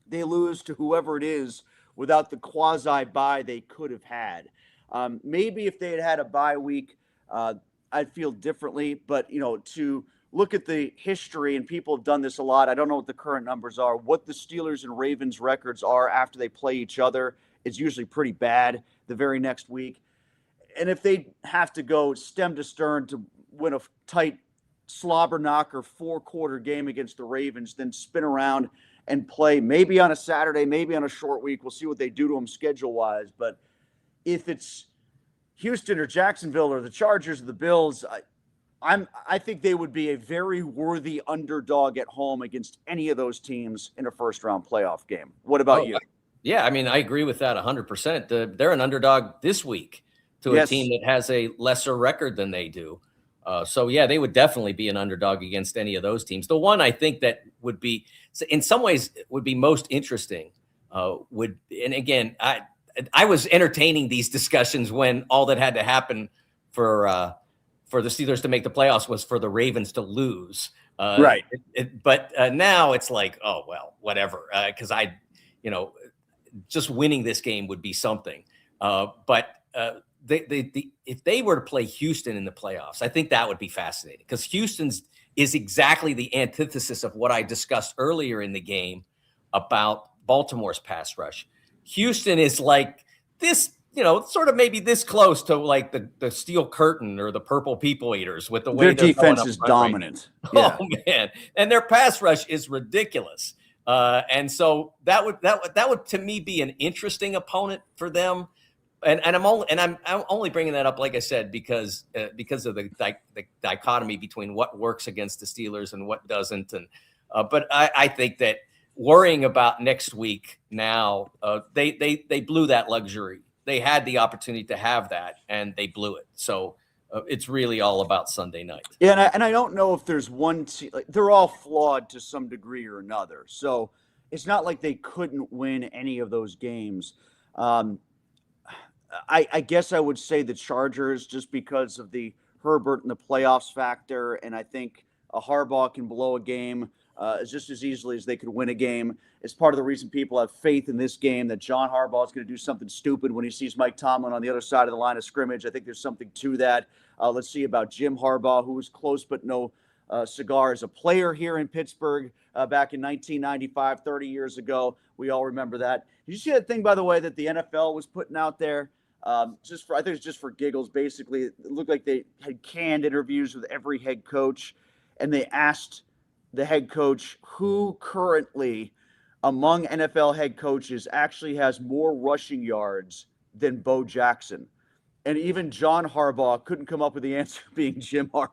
[SPEAKER 1] they lose to whoever it is without the quasi-bye they could have had. Maybe if they had had a bye week, I'd feel differently, but, to look at the history, and people have done this a lot. I don't know what the current numbers are. What the Steelers and Ravens records are after they play each other is usually pretty bad the very next week. And if they have to go stem to stern to win a tight slobber knocker 4-quarter game against the Ravens, then spin around and play maybe on a Saturday, maybe on a short week. We'll see what they do to them schedule-wise. But if it's Houston or Jacksonville or the Chargers or the Bills, I think they would be a very worthy underdog at home against any of those teams in a first-round playoff game. What about you?
[SPEAKER 2] Yeah, I mean, I agree with that 100%. They're an underdog this week to a team that has a lesser record than they do. So yeah, they would definitely be an underdog against any of those teams. The one I think that would be, in some ways, would be most interesting. And again, I was entertaining these discussions when all that had to happen for the Steelers to make the playoffs was for the Ravens to lose.
[SPEAKER 1] Right.
[SPEAKER 2] But now it's like, oh well, whatever. Because just winning this game would be something. But if they were to play Houston in the playoffs, I think that would be fascinating, because Houston's is exactly the antithesis of what I discussed earlier in the game about Baltimore's pass rush. Houston is like this, sort of maybe this close to like the Steel Curtain or the Purple People Eaters with the way
[SPEAKER 1] their defense is dominant.
[SPEAKER 2] Right. Oh man, and their pass rush is ridiculous. And so that would to me be an interesting opponent for them. And I'm only bringing that up, like I said, because of the dichotomy between what works against the Steelers and what doesn't. And but I think that worrying about next week now, they blew that luxury. They had the opportunity to have that, and they blew it. So it's really all about Sunday night.
[SPEAKER 1] Yeah, and I don't know if there's one team. They're all flawed to some degree or another. So it's not like they couldn't win any of those games. I guess I would say the Chargers, just because of the Herbert and the playoffs factor, and I think a Harbaugh can blow a game just as easily as they could win a game. It's part of the reason people have faith in this game that John Harbaugh is going to do something stupid when he sees Mike Tomlin on the other side of the line of scrimmage. I think there's something to that. Let's see about Jim Harbaugh, who was close but no cigar as a player here in Pittsburgh back in 1995, 30 years ago. We all remember that. Did you see that thing, by the way, that the NFL was putting out there? I think it's just for giggles. Basically, it looked like they had canned interviews with every head coach, and they asked the head coach who currently among NFL head coaches actually has more rushing yards than Bo Jackson. And even John Harbaugh couldn't come up with the answer, being Jim Harbaugh.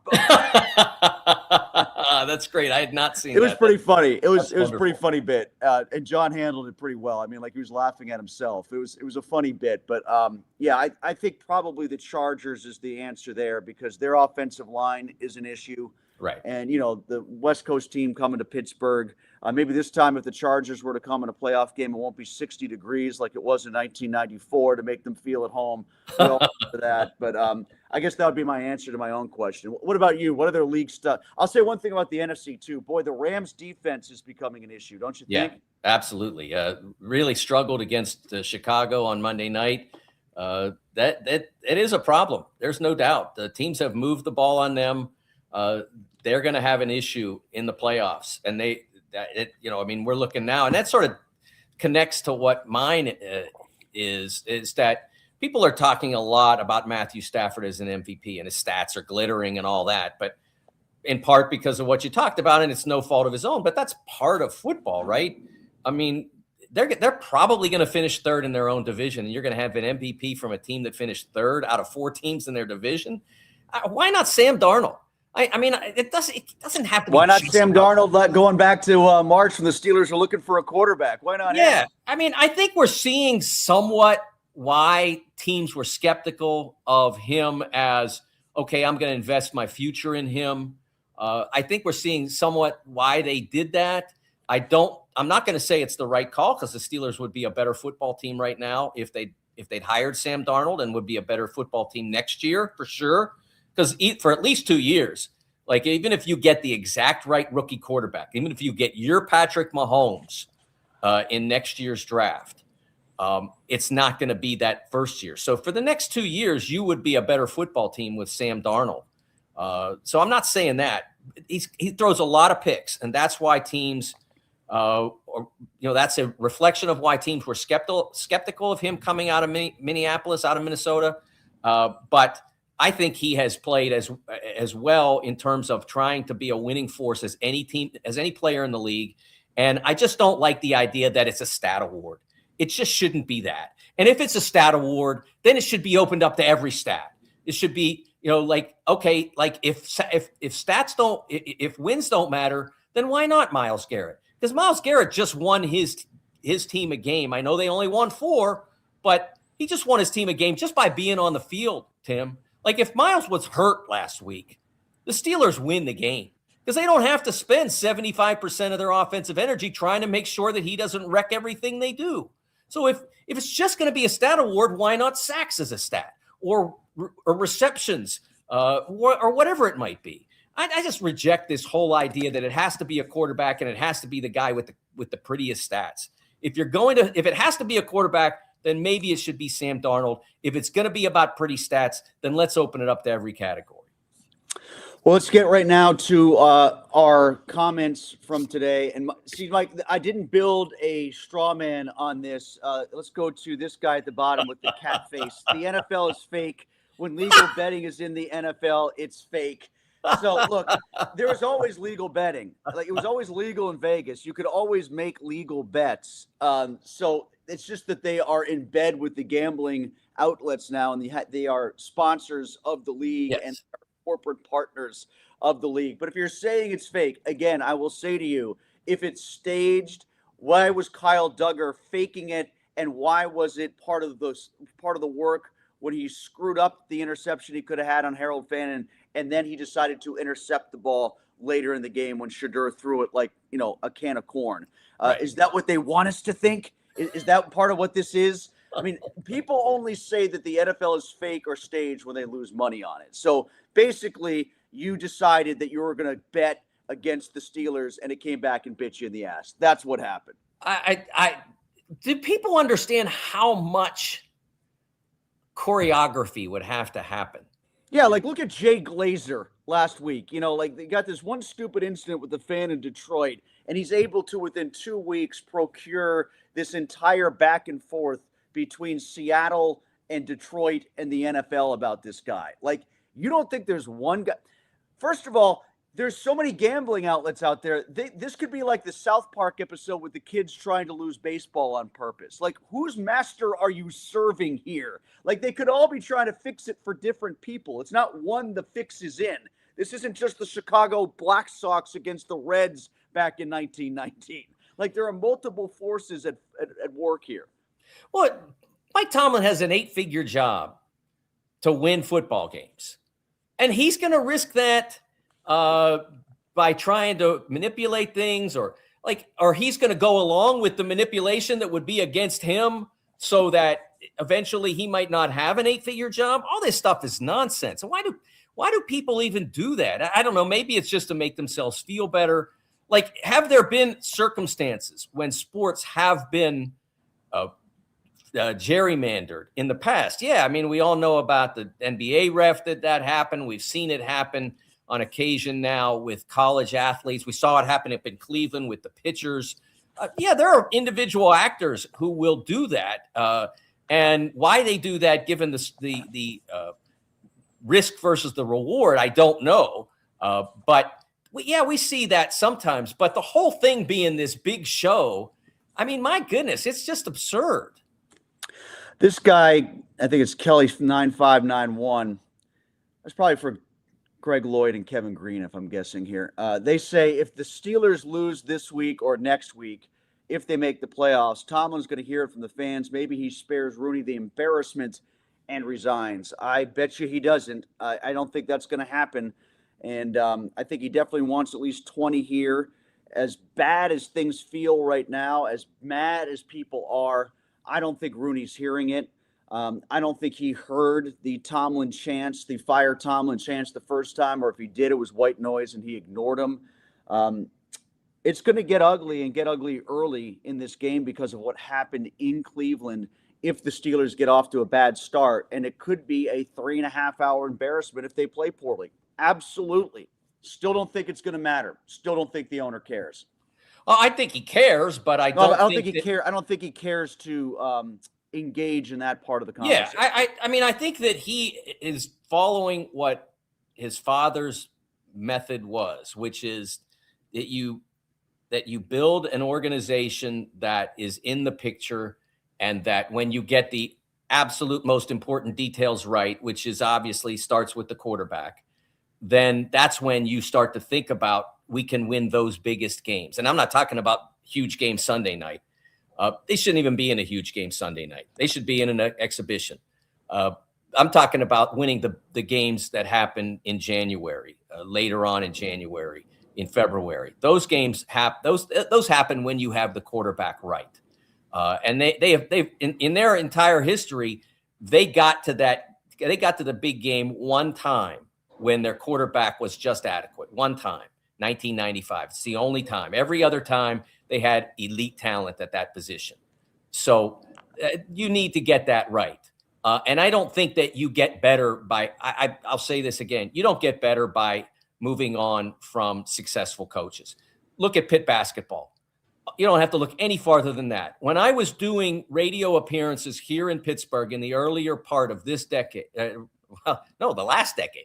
[SPEAKER 2] That's great. I had not seen
[SPEAKER 1] it. It was pretty funny. It was
[SPEAKER 2] wonderful.
[SPEAKER 1] A pretty funny bit. And John handled it pretty well. I mean, like, he was laughing at himself. It was a funny bit. But, yeah, I think probably the Chargers is the answer there, because their offensive line is an issue.
[SPEAKER 2] Right.
[SPEAKER 1] And, the West Coast team coming to Pittsburgh, maybe this time if the Chargers were to come in a playoff game, it won't be 60 degrees like it was in 1994 to make them feel at home. For that. But I guess that would be my answer to my own question. What about you? What other league stuff? I'll say one thing about the NFC too. Boy, the Rams defense is becoming an issue, don't you think?
[SPEAKER 2] Yeah, absolutely. Really struggled against Chicago on Monday night. That it is a problem. There's no doubt. The teams have moved the ball on them. They're going to have an issue in the playoffs, and we're looking now, and that sort of connects to what mine is that people are talking a lot about Matthew Stafford as an MVP, and his stats are glittering and all that, but in part because of what you talked about, and it's no fault of his own, but that's part of football, right? I mean, they're probably going to finish third in their own division, and you're going to have an MVP from a team that finished third out of 4 teams in their division. Why not Sam Darnold? I mean, it doesn't have to be.
[SPEAKER 1] Why not Sam Darnold? Going back to March when the Steelers are looking for a quarterback. Why not?
[SPEAKER 2] Yeah, I mean, I think we're seeing somewhat why teams were skeptical of him as, okay, I'm going to invest my future in him. I think we're seeing somewhat why they did that. I'm not going to say it's the right call, because the Steelers would be a better football team right now if they'd hired Sam Darnold, and would be a better football team next year for sure. Because for at least 2 years, like, even if you get the exact right rookie quarterback, even if you get your Patrick Mahomes in next year's draft, it's not going to be that first year. So for the next 2 years, you would be a better football team with Sam Darnold. So I'm not saying that. He throws a lot of picks, and that's why teams, that's a reflection of why teams were skeptical of him coming out of Minneapolis, out of Minnesota. But I think he has played as well in terms of trying to be a winning force as any player in the league. And I just don't like the idea that it's a stat award. It just shouldn't be that. And if it's a stat award, then it should be opened up to every stat. It should be, okay, like if stats don't, if wins don't matter, then why not Myles Garrett? Because Myles Garrett just won his team a game. I know they only won 4, but he just won his team a game just by being on the field, Tim. Like, if Myles was hurt last week, the Steelers win the game because they don't have to spend 75% of their offensive energy trying to make sure that he doesn't wreck everything they do. So if it's just going to be a stat award, why not sacks as a stat or receptions or whatever it might be? I just reject this whole idea that it has to be a quarterback and it has to be the guy with the prettiest stats. If it has to be a quarterback, then maybe it should be Sam Darnold. If it's going to be about pretty stats, then let's open it up to every category.
[SPEAKER 1] Well, let's get right now to our comments from today. And see, Mike, I didn't build a straw man on this. Let's go to this guy at the bottom with the cat face. The NFL is fake. When legal betting is in the NFL, it's fake. So, look, there was always legal betting. Like, it was always legal in Vegas. You could always make legal bets. So it's just that they are in bed with the gambling outlets now, and they are sponsors of the league. Yes. And corporate partners of the league. But if you're saying it's fake, again, I will say to you, if it's staged, why was Kyle Duggar faking it, and why was it part of the work when he screwed up the interception he could have had on Harold Fannin, and then he decided to intercept the ball later in the game when Shedeur threw it like, a can of corn? Right. Is that what they want us to think? Is that part of what this is? I mean, people only say that the NFL is fake or staged when they lose money on it. So basically, you decided that you were going to bet against the Steelers, and it came back and bit you in the ass. That's what happened.
[SPEAKER 2] Do people understand how much choreography would have to happen?
[SPEAKER 1] Yeah, like look at Jay Glazer last week. They got this one stupid incident with the fan in Detroit, and he's able to, within 2 weeks, procure this entire back and forth between Seattle and Detroit and the NFL about this guy. Like, you don't think there's one guy? First of all, there's so many gambling outlets out there. This could be like the South Park episode with the kids trying to lose baseball on purpose. Like, whose master are you serving here? Like, they could all be trying to fix it for different people. It's not one the fix is in. This isn't just the Chicago Black Sox against the Reds back in 1919. Like, there are multiple forces at work here.
[SPEAKER 2] Well, Mike Tomlin has an 8-figure job to win football games. And he's going to risk that by trying to manipulate things or he's going to go along with the manipulation that would be against him so that eventually he might not have an 8-figure job. All this stuff is nonsense. And why do people even do that? I don't know. Maybe it's just to make themselves feel better. Like, have there been circumstances when sports have been gerrymandered in the past? Yeah, I mean, we all know about the NBA ref that happened. We've seen it happen on occasion now with college athletes. We saw it happen up in Cleveland with the pitchers. Yeah, there are individual actors who will do that. And why they do that, given the risk versus the reward, I don't know. But we see that sometimes. But the whole thing being this big show, I mean, my goodness, it's just absurd.
[SPEAKER 1] This guy, I think it's Kelly9591. That's probably for Greg Lloyd and Kevin Green, if I'm guessing here. They say if the Steelers lose this week or next week, if they make the playoffs, Tomlin's going to hear it from the fans. Maybe he spares Rooney the embarrassment and resigns. I bet you he doesn't. I don't think that's going to happen. And I think he definitely wants at least 20 here. As bad as things feel right now, as mad as people are, I don't think Rooney's hearing it. I don't think he heard the Tomlin chants, the fire Tomlin chants the first time, or if he did, it was white noise and he ignored them. It's going to get ugly and get ugly early in this game because of what happened in Cleveland if the Steelers get off to a bad start. And it could be a 3.5-hour embarrassment if they play poorly. Absolutely. Still don't think it's going to matter. Still don't think the owner cares.
[SPEAKER 2] Well, I think he cares, but I don't think
[SPEAKER 1] he cares. I don't think he cares to engage in that part of the conversation.
[SPEAKER 2] Yeah, I mean, I think that he is following what his father's method was, which is that you build an organization that is in the picture, and that when you get the absolute most important details right, which is obviously starts with the quarterback, then that's when you start to think about we can win those biggest games. And I'm not talking about huge game Sunday night. They shouldn't even be in a huge game Sunday night. They should be in an exhibition. I'm talking about winning the games that happen in January, later on in January, in February. Those games those happen when you have the quarterback right. And they've in their entire history, they got to the big game one time when their quarterback was just adequate. One time, 1995. It's the only time. Every other time they had elite talent at that position. So you need to get that right. And I don't think that you get better by, I'll say this again, you don't get better by moving on from successful coaches. Look at Pitt basketball. You don't have to look any farther than that. When I was doing radio appearances here in Pittsburgh in the earlier part of this decade, the last decade,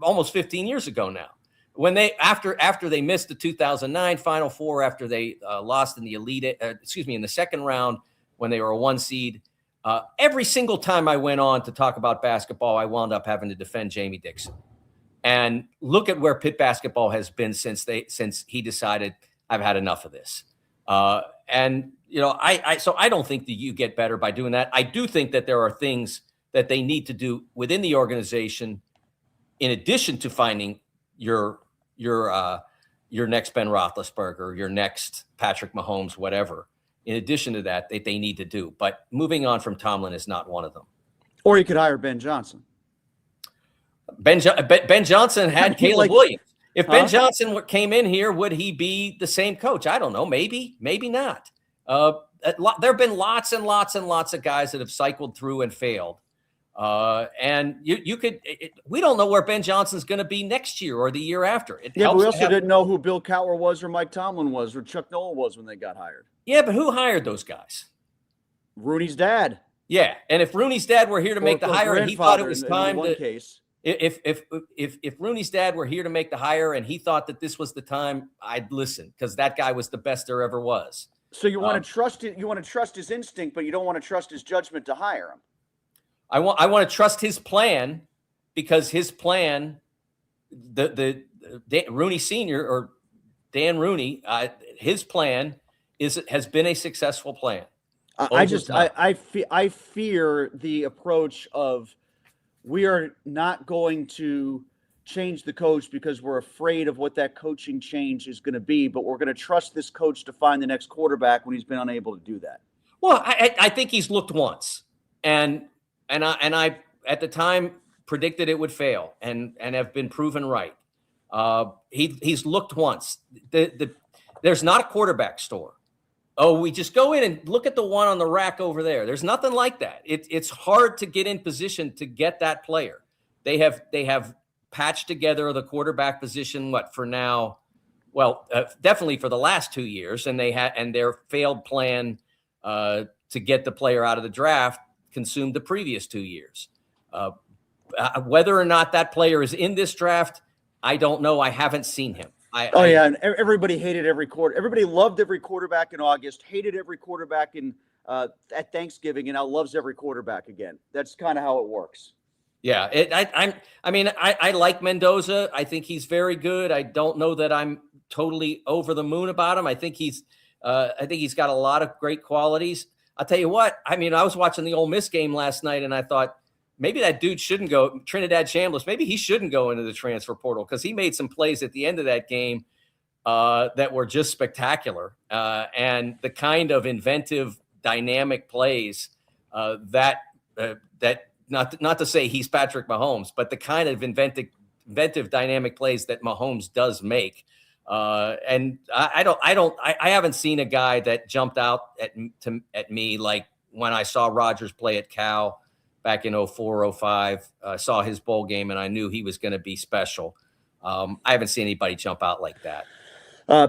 [SPEAKER 2] almost 15 years ago now, when they after they missed the 2009 Final Four, after they lost in the in the second round when they were a 1 seed, every single time I went on to talk about basketball, I wound up having to defend Jamie Dixon. And look at where Pitt basketball has been since he decided, I've had enough of this. And so I don't think that you get better by doing that. I do think that there are things that they need to do within the organization, in addition to finding your next Ben Roethlisberger, your next Patrick Mahomes, whatever. In addition to that, they need to do. But moving on from Tomlin is not one of them.
[SPEAKER 1] Or you could hire Ben Johnson.
[SPEAKER 2] Ben Johnson had Caleb Williams. If Ben Johnson came in here, would he be the same coach? I don't know. Maybe not. There have been lots and lots and lots of guys that have cycled through and failed. And we don't know where Ben Johnson's going to be next year or the year after.
[SPEAKER 1] But we also didn't know who Bill Cowher was or Mike Tomlin was or Chuck Noll was when they got hired.
[SPEAKER 2] Yeah, but who hired those guys?
[SPEAKER 1] Rooney's dad.
[SPEAKER 2] Yeah, and if Rooney's dad were here to make the hire and he thought it was time to – If Rooney's dad were here to make the hire and he thought that this was the time, I'd listen, because that guy was the best there ever was.
[SPEAKER 1] So you want to trust it? You want to trust his instinct, but you don't want to trust his judgment to hire him.
[SPEAKER 2] I want to trust his plan, because his plan, Rooney Sr. or Dan Rooney, his plan has been a successful plan.
[SPEAKER 1] I fear the approach of, we are not going to change the coach because we're afraid of what that coaching change is going to be, but we're going to trust this coach to find the next quarterback when he's been unable to do that.
[SPEAKER 2] Well, I think he's looked once, and I at the time predicted it would fail, and have been proven right. He's looked once. There's not a quarterback store. Oh, we just go in and look at the one on the rack over there. There's nothing like that. It's hard to get in position to get that player. They have patched together the quarterback position, for now? Well, definitely for the last 2 years, and their failed plan to get the player out of the draft consumed the previous 2 years. Whether or not that player is in this draft, I don't know. I haven't seen him.
[SPEAKER 1] And everybody hated every quarter. Everybody loved every quarterback in August, hated every quarterback at Thanksgiving, and now loves every quarterback again. That's kind of how it works.
[SPEAKER 2] Yeah, I like Mendoza. I think he's very good. I don't know that I'm totally over the moon about him. I think he's got a lot of great qualities. I'll tell you what. I was watching the Ole Miss game last night, and I thought, maybe that dude shouldn't go, Trinidad Chambliss. Maybe he shouldn't go into the transfer portal, because he made some plays at the end of that game that were just spectacular. And the kind of inventive, dynamic plays that not to say he's Patrick Mahomes, but the kind of inventive, dynamic plays that Mahomes does make. And I haven't seen a guy that jumped out at me like when I saw Rodgers play at Cal back in 04, 05, saw his bowl game, and I knew he was going to be special. I haven't seen anybody jump out like that.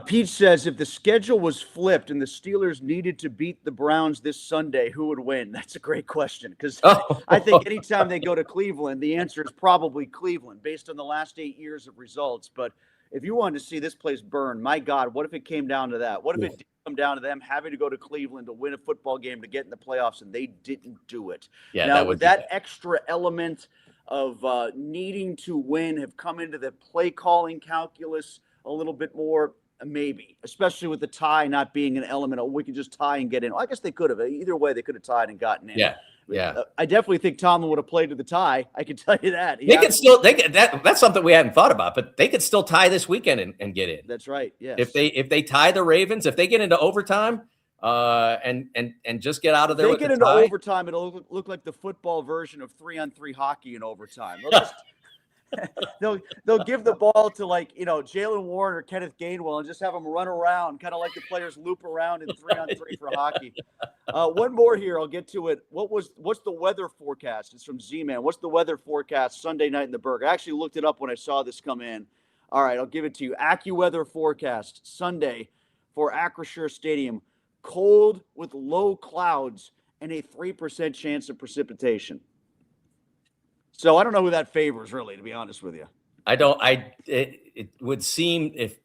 [SPEAKER 1] Pete says, if the schedule was flipped and the Steelers needed to beat the Browns this Sunday, who would win? That's a great question, because I think anytime they go to Cleveland, the answer is probably Cleveland, based on the last 8 years of results. But if you wanted to see this place burn, my God, what if it came down to that? What if it did come down to them having to go to Cleveland to win a football game to get in the playoffs, and they didn't do it?
[SPEAKER 2] Yeah,
[SPEAKER 1] now, would that extra element of needing to win have come into the play calling calculus a little bit more? Maybe, especially with the tie not being an element. We could just tie and get in. Well, I guess they could have. Either way, they could have tied and gotten in.
[SPEAKER 2] Yeah. Yeah.
[SPEAKER 1] I definitely think Tomlin would have played to the tie. I can tell you that.
[SPEAKER 2] That's something we hadn't thought about, but they could still tie this weekend and get in.
[SPEAKER 1] That's right. Yes.
[SPEAKER 2] If they tie the Ravens, if they get into overtime, and just get out of there.
[SPEAKER 1] If
[SPEAKER 2] with
[SPEAKER 1] they get into overtime, it'll look like the football version of 3-on-3 hockey in overtime. They'll give the ball to Jalen Warren or Kenneth Gainwell and just have them run around, kind of like the players loop around in 3-on-3 for hockey. One more here, I'll get to it. What's the weather forecast? It's from Z-Man. What's the weather forecast Sunday night in the Berg? I actually looked it up when I saw this come in. All right, I'll give it to you. AccuWeather forecast Sunday for Acrisure Stadium. Cold with low clouds and a 3% chance of precipitation. So I don't know who that favors, really, to be honest with you.
[SPEAKER 2] I don't. It would seem if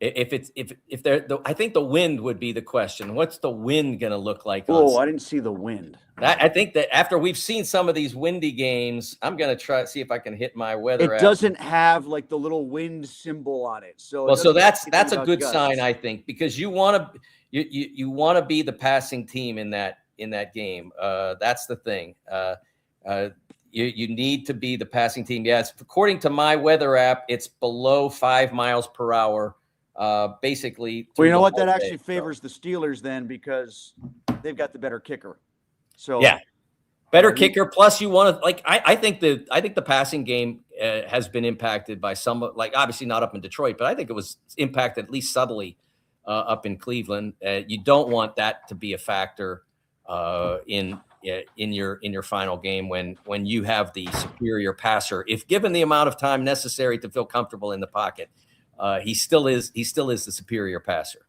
[SPEAKER 2] I think the wind would be the question. What's the wind going to look like?
[SPEAKER 1] Oh, I didn't see the wind.
[SPEAKER 2] I think that after we've seen some of these windy games, I'm going to try to see if I can hit my weather.
[SPEAKER 1] It doesn't have the little wind symbol on it. So
[SPEAKER 2] that's a good sign, I think, because you want to be the passing team in that game. That's the thing. You need to be the passing team. Yes, according to my weather app, it's below 5 miles per hour. Basically.
[SPEAKER 1] Well, you know what? That actually favors the Steelers then, because they've got the better kicker. So
[SPEAKER 2] yeah, better kicker. Plus, you want to I think the passing game has been impacted by some, obviously not up in Detroit, but I think it was impacted at least subtly up in Cleveland. You don't want that to be a factor in your final game when you have the superior passer. If given the amount of time necessary to feel comfortable in the pocket, he still is the superior passer.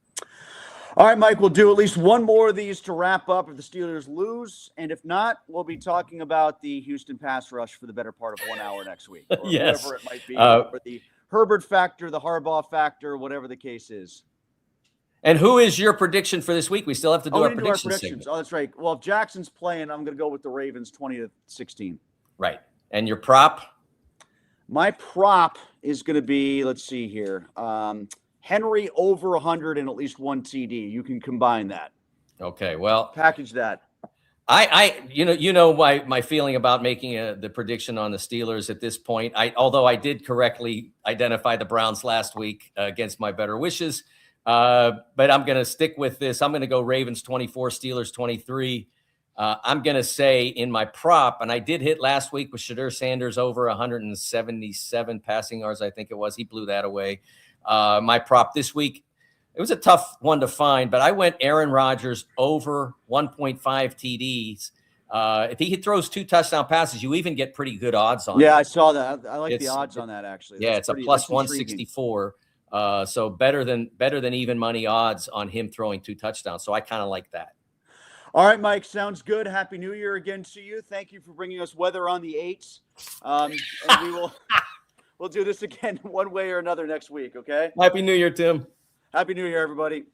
[SPEAKER 1] All right, Mike, we'll do at least one more of these to wrap up if the Steelers lose. And if not, we'll be talking about the Houston pass rush for the better part of 1 hour next week. Or
[SPEAKER 2] yes.
[SPEAKER 1] Whatever it might be. Or the Herbert factor, the Harbaugh factor, whatever the case is.
[SPEAKER 2] And who is your prediction for this week? We still have to do our predictions.
[SPEAKER 1] Segment. Oh, that's right. Well, if Jackson's playing, I'm going to go with the Ravens 20-16.
[SPEAKER 2] Right. And your prop?
[SPEAKER 1] My prop is going to be, let's see here, Henry over 100 and at least one TD. You can combine that.
[SPEAKER 2] Okay, well,
[SPEAKER 1] package that.
[SPEAKER 2] You know my feeling about making the prediction on the Steelers at this point. Although I did correctly identify the Browns last week against my better wishes, but I'm going to stick with this. I'm going to go Ravens 24, Steelers 23. I'm going to say in my prop, and I did hit last week with Shadur Sanders over 177 passing yards, I think it was. He blew that away. My prop this week, it was a tough one to find, but I went Aaron Rodgers over 1.5 TDs. If he throws 2 touchdown passes, you even get pretty good odds on it.
[SPEAKER 1] Yeah, I saw that. I like the odds on that, actually.
[SPEAKER 2] Yeah, it's a plus 164. So better than even money odds on him throwing 2 touchdowns. So I kind of like that.
[SPEAKER 1] All right, Mike, sounds good. Happy New Year again to you. Thank you for bringing us weather on the 8s. And we'll do this again one way or another next week, okay?
[SPEAKER 2] Happy New Year, Tim.
[SPEAKER 1] Happy New Year, everybody.